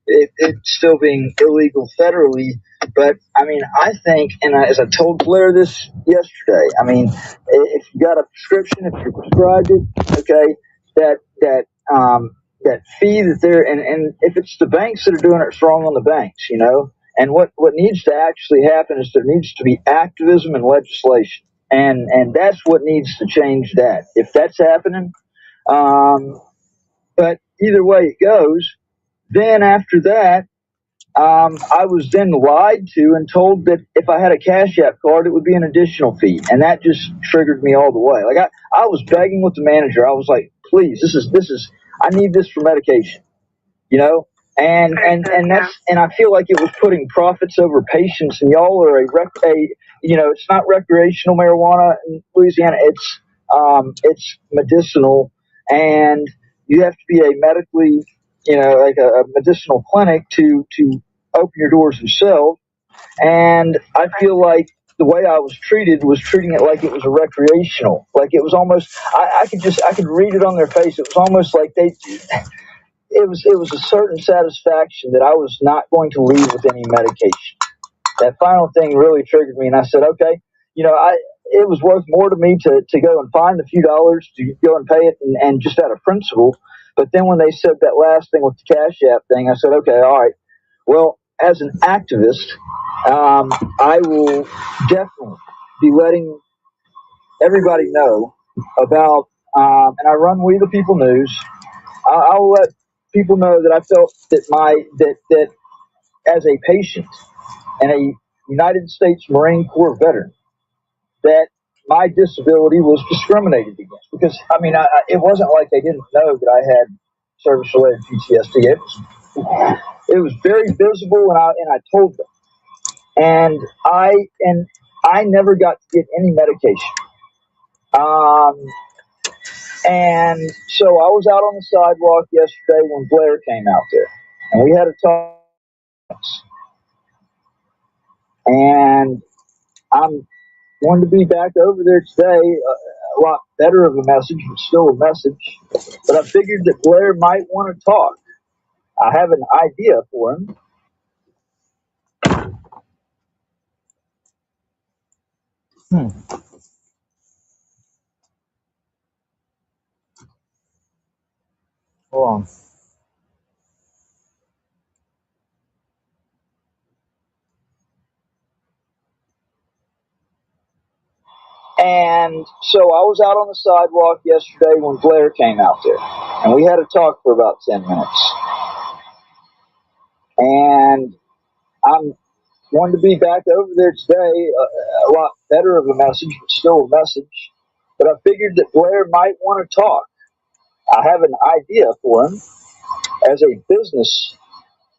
it still being illegal federally. But I mean, I think, and as I told Blair this yesterday, I mean, if you got a prescription, if you're prescribed it, okay, that fee that they're, and if it's the banks that are doing it, it's wrong on the banks, And what needs to actually happen is there needs to be activism and legislation, and that's what needs to change that. If that's happening, but either way it goes, then after that, I was then lied to and told that if I had a Cash App card, it would be an additional fee, and that just triggered me all the way. Like I was begging with the manager. I was like, please, this is I need this for medication, and I feel like it was putting profits over patients, and y'all are it's not recreational marijuana in Louisiana. It's medicinal, and you have to be a medically, like a medicinal clinic to open your doors and sell. And I feel like the way I was treating it like it was a recreational, like it was almost, I could read it on their face. It was almost like it was a certain satisfaction that I was not going to leave with any medication. That final thing really triggered me, and I said, okay, it was worth more to me to go and find a few dollars to go and pay it, and just out of principle. But then when they said that last thing with the Cash App thing, I said, okay, all right. Well, as an activist, I will definitely be letting everybody know about, and I run We the People News. I'll let people know that I felt that as a patient and a United States Marine Corps veteran, that my disability was discriminated against. Because, I mean, it wasn't like they didn't know that I had service-related PTSD. It was very visible, and I told them. And I never got to get any medication. And so I was out on the sidewalk yesterday when Blair came out there, and we had a talk. And I'm going to be back over there today, a lot better of a message, but still a message. But I figured that Blair might want to talk. I have an idea for him. Hold on. And so I was out on the sidewalk yesterday when Blair came out there, and we had a talk for about 10 minutes. And I'm going to be back over there today, a lot better of a message, but still a message. But I figured that Blair might want to talk. I have an idea for him as a business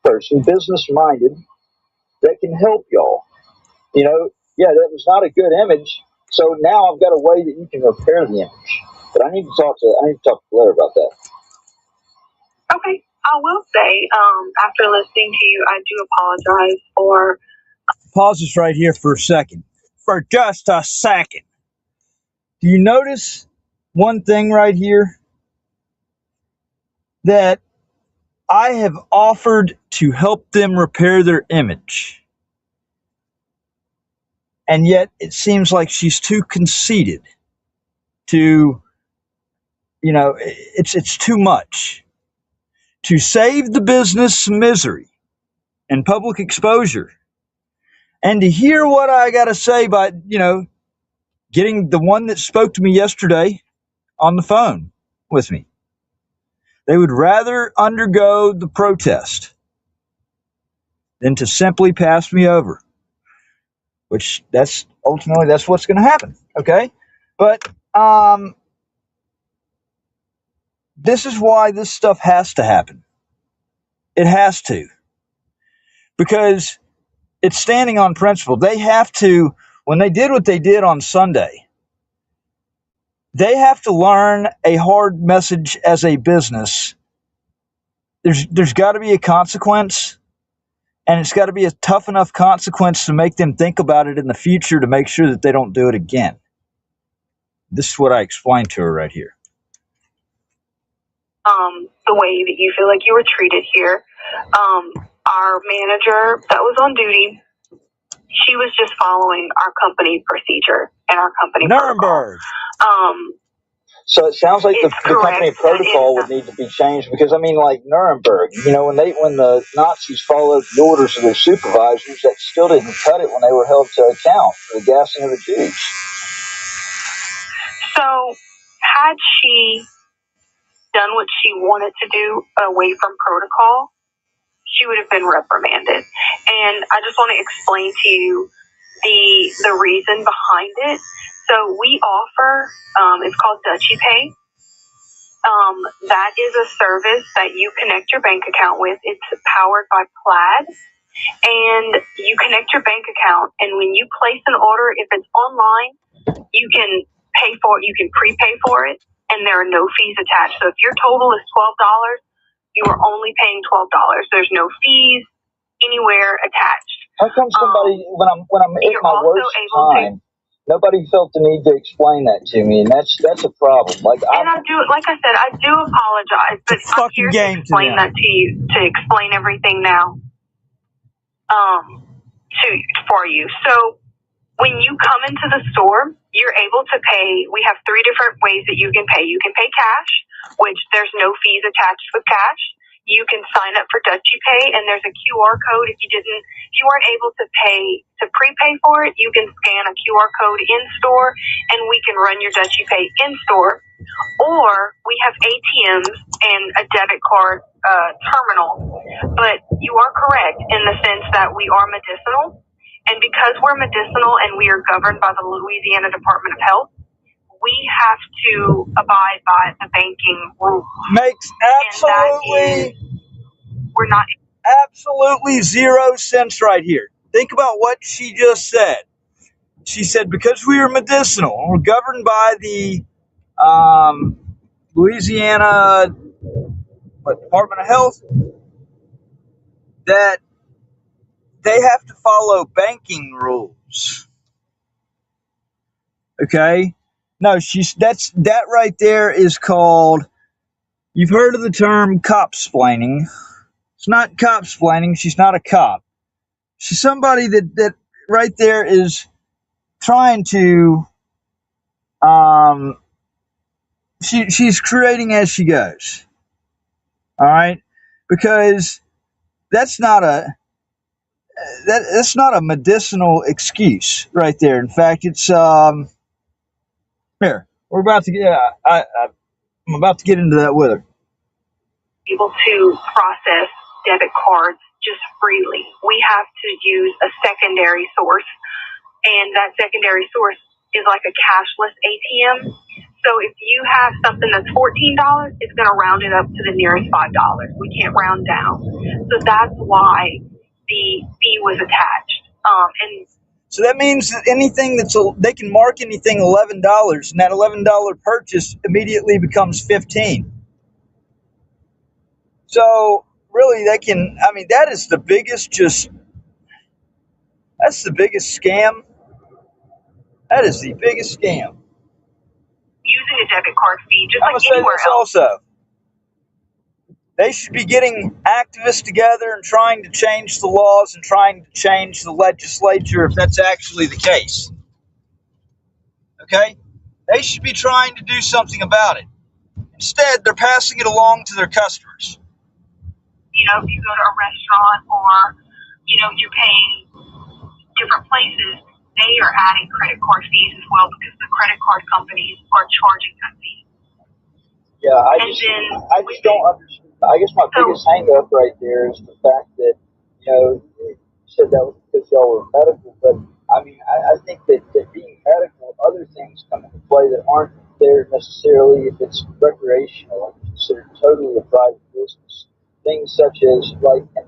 person, business-minded, that can help y'all. Yeah, that was not a good image. So now I've got a way that you can repair the image. But I need to talk to Blair about that. Okay. I will say, after listening to you, I do apologize for... Pause this right here for a second. For just a second. Do you notice one thing right here? That I have offered to help them repair their image. And yet it seems like she's too conceited to, it's too much. To save the business misery and public exposure. And to hear what I got to say by, getting the one that spoke to me yesterday on the phone with me. They would rather undergo the protest than to simply pass me over. Which that's what's going to happen. Okay. But, this is why this stuff has to happen. It has to. Because it's standing on principle. They have to, when they did what they did on Sunday, they have to learn a hard message as a business. There's got to be a consequence. And it's got to be a tough enough consequence to make them think about it in the future to make sure that they don't do it again. This is what I explained to her right here. The way that you feel like you were treated here. Our manager that was on duty, she was just following our company procedure and our company Nuremberg. protocol. So it sounds like the It's company correct. protocol would need to be changed because I mean, like Nuremberg, you know, when the Nazis followed the orders of their supervisors, that still didn't cut it when they were held to account for the gassing of the Jews. So, had she done what she wanted to do away from protocol, she would have been reprimanded. And I just want to explain to you the reason behind it. So we offer, it's called Dutchie Pay. That is a service that you connect your bank account with. It's powered by Plaid. And you connect your bank account, and when you place an order, if it's online, you can pay for it, you can prepay for it, and there are no fees attached. So if your total is $12, you are only paying $12. There's no fees anywhere attached. How come somebody when I'm at my worst time, nobody felt the need to explain that to me, and that's a problem. Like I do apologize, but I'm here to explain that to you, to explain everything now for you. So when you come into the store, you're able to pay. We have 3 different ways that you can pay. You can pay cash, which there's no fees attached with cash. You can sign up for Dutchie Pay, and there's a QR code. If you weren't able to prepay for it, you can scan a QR code in store, and we can run your Dutchie Pay in store. Or we have ATMs and a debit card terminal. But you are correct in the sense that we are medicinal, and because we're medicinal and we are governed by the Louisiana Department of Health, we have to abide by the banking rules. Makes absolutely zero sense right here. Think about what she just said. She said because we are medicinal, we're governed by the Louisiana Department of Health, that they have to follow banking rules. Okay? No, that right there is called, you've heard of the term cop-splaining. It's not cop-splaining. She's not a cop. She's somebody that right there is trying to, she's creating as she goes. All right? Because that's not a medicinal excuse right there. In fact, it's here. We're about to get. I'm about to get into that with her. Able to process debit cards just freely. We have to use a secondary source, and that secondary source is like a cashless ATM. So if you have something that's $14, it's going to round it up to the nearest $5. We can't round down. So that's why the fee was attached. So that means that anything they can mark anything $11, and that $11 purchase immediately becomes $15. So really, that is the biggest that's the biggest scam. That is the biggest scam. Using a debit card fee, just I'm like gonna say anywhere this else. also. They should be getting activists together and trying to change the laws and trying to change the legislature if that's actually the case. Okay? They should be trying to do something about it. Instead, they're passing it along to their customers. You know, if you go to a restaurant or, you're paying different places, they are adding credit card fees as well because the credit card companies are charging that fee. Yeah, I just don't understand. I guess my biggest hang up right there is the fact that, you said that was because y'all were medical, but I mean, I think that being medical, other things come into play that aren't there necessarily if it's recreational and considered totally a private business. Things such as like a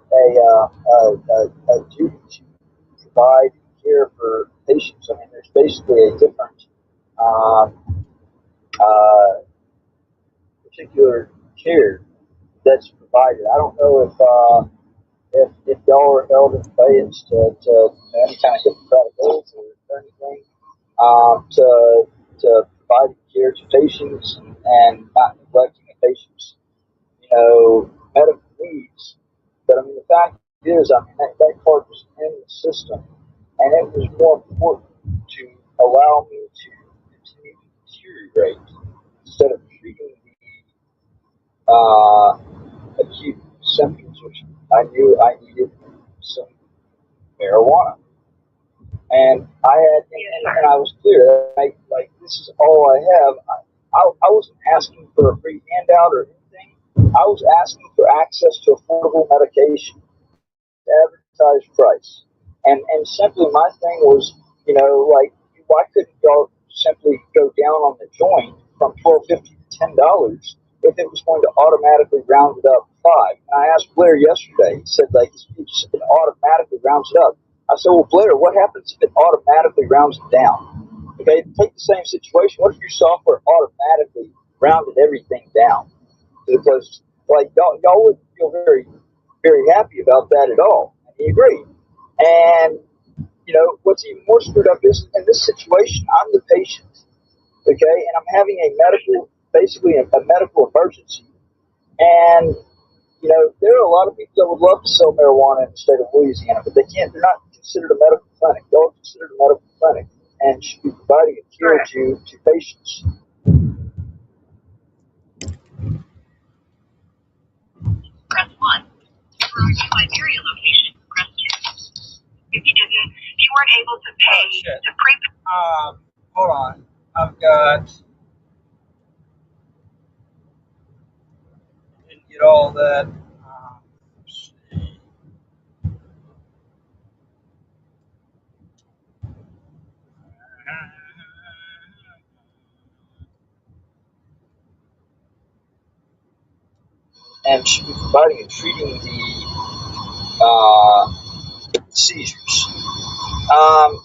duty to provide care for patients. I mean, there's basically a different particular care that's provided. I don't know if if y'all are held in abeyance to any kind of Hippocratic oath or anything, to providing care to patients and not neglecting the patient's, medical needs. But I mean, the fact is, I mean, that card was in the system, and it was more important to allow me to continue to deteriorate instead of treating the acute symptoms, which I knew I needed some marijuana. And and I was clear, like, this is all I have. I wasn't asking for a free handout or anything. I was asking for access to affordable medication, advertised price. And simply my thing was, like, why couldn't y'all simply go down on the joint from $12.50 to $10 if it was going to automatically round it up $5? And I asked Blair yesterday. He said, like, it automatically rounds it up. I said, well, Blair, what happens if it automatically rounds it down? Okay, take the same situation. What if your software automatically rounded everything down to the closest? Like, y'all wouldn't feel very, very happy about that at all. And he agreed. And, what's even more screwed up is, in this situation, I'm the patient, okay, and I'm having basically a medical emergency. And, there are a lot of people that would love to sell marijuana in the state of Louisiana, but they can't. They're not considered a medical clinic. Y'all are considered a medical clinic and should be providing a care to patients. Press 1. For our Siberia location, press 2. If you weren't able to pay to Hold on. I've got. Didn't get all that. Let's see. And should be providing and treating the seizures. And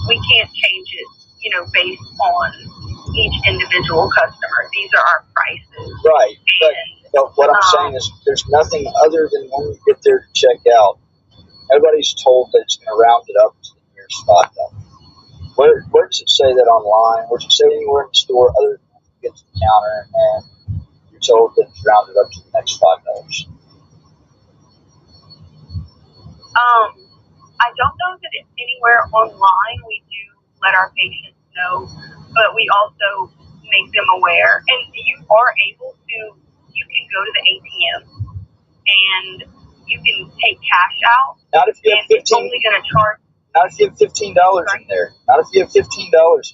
we can't change it, based on each individual customer. These are our prices. Right. But what I'm saying is, there's nothing other than when you get there to check out, everybody's told that it's going to round it up to the nearest $5. Where does it say that online? Where does it say anywhere in the store other than when you get to the counter and you're told that it's rounded up to the next $5? I don't know that it's anywhere online. We do let our patients know, but we also make them aware. And you are able to, you can go to the ATM and you can take cash out. Not if you have $15. It's only going to charge. Not if you have $15 in there. Not if you have $15 in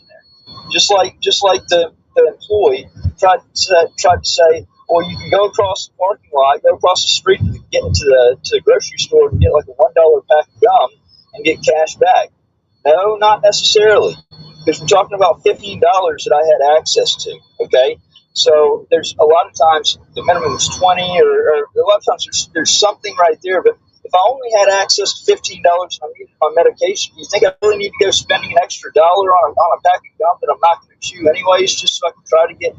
there. Just like the employee tried to say, well, you can go across the parking lot, go across the street, and get into the grocery store and get like a $1 pack of gum and get cash back. No, not necessarily, because we're talking about $15 that I had access to. Okay, so there's a lot of times the minimum is 20, or a lot of times there's something right there. But if I only had access to $15 and I needed my medication, you think I really need to go spending an extra $1 on a pack of gum that I'm not going to chew anyways, just so I can try to get?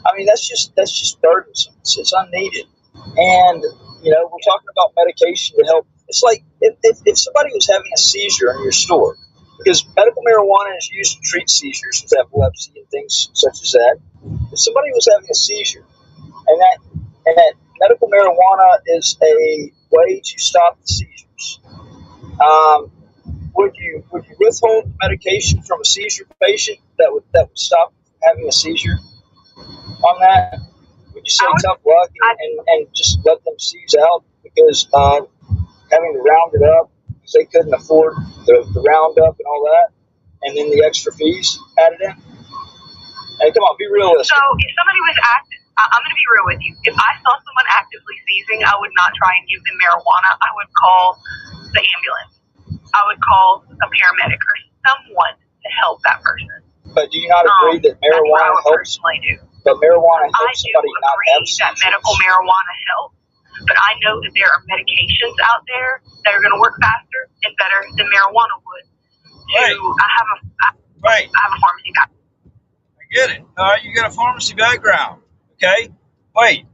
I mean, that's just burdensome. It's unneeded. And, we're talking about medication to help. It's like if somebody was having a seizure in your store, because medical marijuana is used to treat seizures with epilepsy and things such as that. If somebody was having a seizure, and that medical marijuana is a way to stop the seizures, would you withhold medication from a seizure patient that would stop having a seizure? On that, would you say tough luck and just let them seize out because having to round it up because they couldn't afford the roundup and all that, and then the extra fees added in? Hey, come on, be realistic. So if somebody was active, I'm going to be real with you. If I saw someone actively seizing, I would not try and give them marijuana. I would call the ambulance. I would call a paramedic or someone to help that person. But do you not agree that marijuana helps? But marijuana helps somebody not have seizures. That medical marijuana helps, but I know that there are medications out there that are going to work faster and better than marijuana would. Right. I have a pharmacy background. I get it. All right, you got a pharmacy background. Okay. Wait.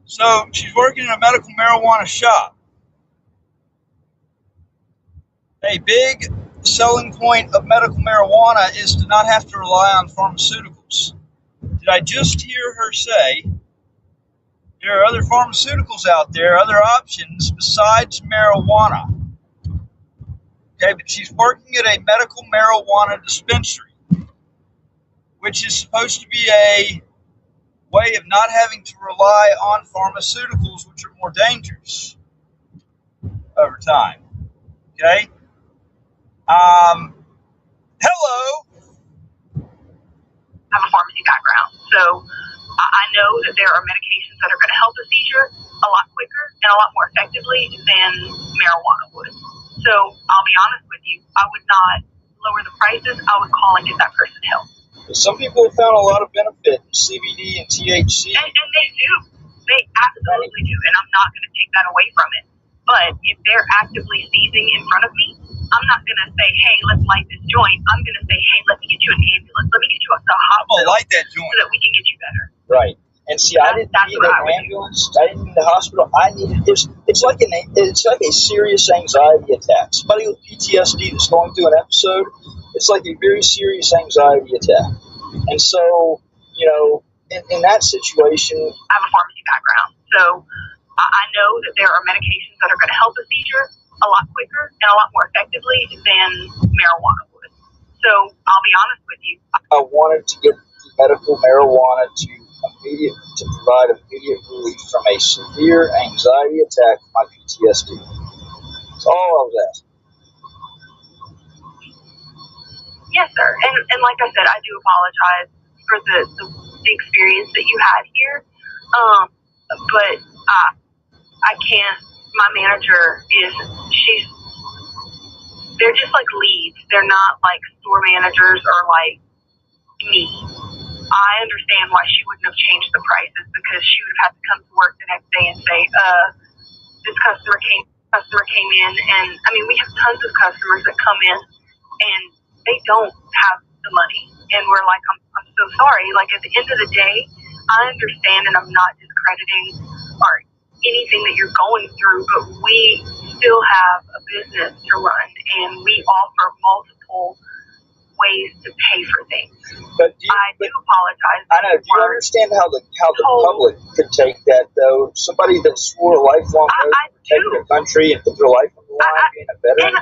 So she's working in a medical marijuana shop. A big selling point of medical marijuana is to not have to rely on pharmaceuticals. Did I just hear her say there are other pharmaceuticals out there, other options besides marijuana? Okay, but she's working at a medical marijuana dispensary, which is supposed to be a way of not having to rely on pharmaceuticals, which are more dangerous over time. Okay? Hello. I have a pharmacy background, so I know that there are medications that are going to help a seizure a lot quicker and a lot more effectively than marijuana would. So I'll be honest with you, I would not lower the prices. I would call and get that person help. Some people have found a lot of benefit in CBD and THC. And they do. They absolutely do. And I'm not going to take that away from it. But if they're actively seizing in front of me, I'm not going to say, hey, let's light this joint. I'm going to say, hey, let me get you an ambulance. Let me get you to a hospital light that joint so that we can get you better. Right. And see, I didn't need an ambulance. I didn't need the hospital. I needed it's like a serious anxiety attack. Somebody with PTSD that's going through an episode, it's like a very serious anxiety attack. And so, you know, in that situation, I have a pharmacy background, so I know that there are medications that are going to help a seizure a lot quicker and a lot more effectively than marijuana would. So I'll be honest with you. I wanted to get medical marijuana to provide immediate relief from a severe anxiety attack from my PTSD. That's all I was asking. Yes, sir. And like I said, I do apologize for the experience that you had here. But I can't. My manager they're just like leads. They're not like store managers or like me. I understand why she wouldn't have changed the prices, because she would have had to come to work the next day and say, this customer came in, and I mean, we have tons of customers that come in and they don't have the money, and we're like, I'm so sorry. Like, at the end of the day, I understand, and I'm not discrediting or anything that you're going through, but we still have a business to run, and we offer multiple ways to pay for things. But I do apologize. I know. Do you understand how the public could take that, though? Somebody that swore a lifelong oath to protect their country and put their life on the line, being a veteran.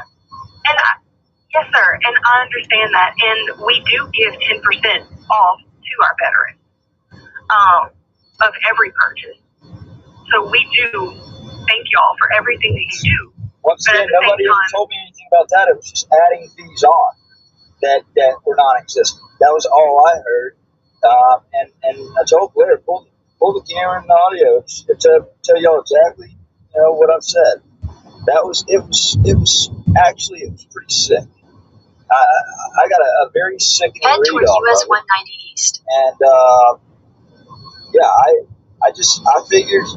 Yes, sir, and I understand that, and we do give 10% off to our veterans of every purchase. So we do thank y'all for everything that you do. Once again, nobody ever told me anything about that. It was just adding fees on that were non-existent. That was all I heard. And I told Blair, pull the camera and the audio to tell y'all exactly, you know, what I've said. It was pretty sick. I got a very sickening read towards off US of it. 190 East. And I figured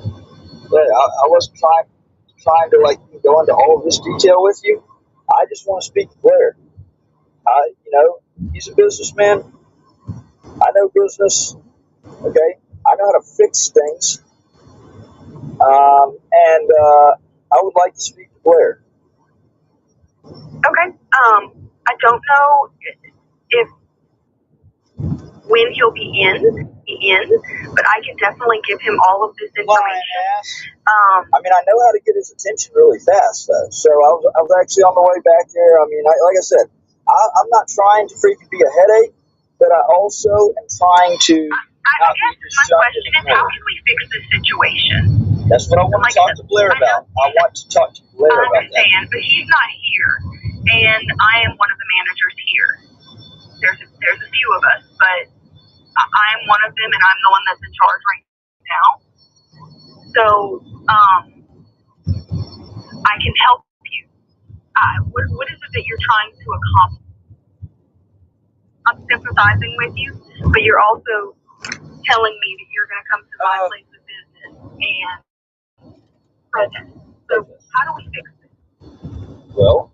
I wasn't trying to like go into all of this detail with you. I just want to speak to Blair. You know, he's a businessman. I know business. Okay, I know how to fix things. And I would like to speak to Blair. Okay. I don't know if when he'll be in, but I can definitely give him all of this information. I mean, I know how to get his attention really fast, though. So I was actually on the way back there. I mean, like I said, I'm not trying to freaking be a headache, but I also am trying to. I guess my question is, how can we fix this situation? That's what I want to talk to Blair about. I want to talk to Blair about that. I understand, but he's not here, and I am one of the managers here. There's a few of us, but I am one of them, and I'm the one that's in charge right now. So, I can help you. What is it that you're trying to accomplish? I'm sympathizing with you, but you're also telling me that you're going to come to my place of business and protest. So, how do we fix this? Well,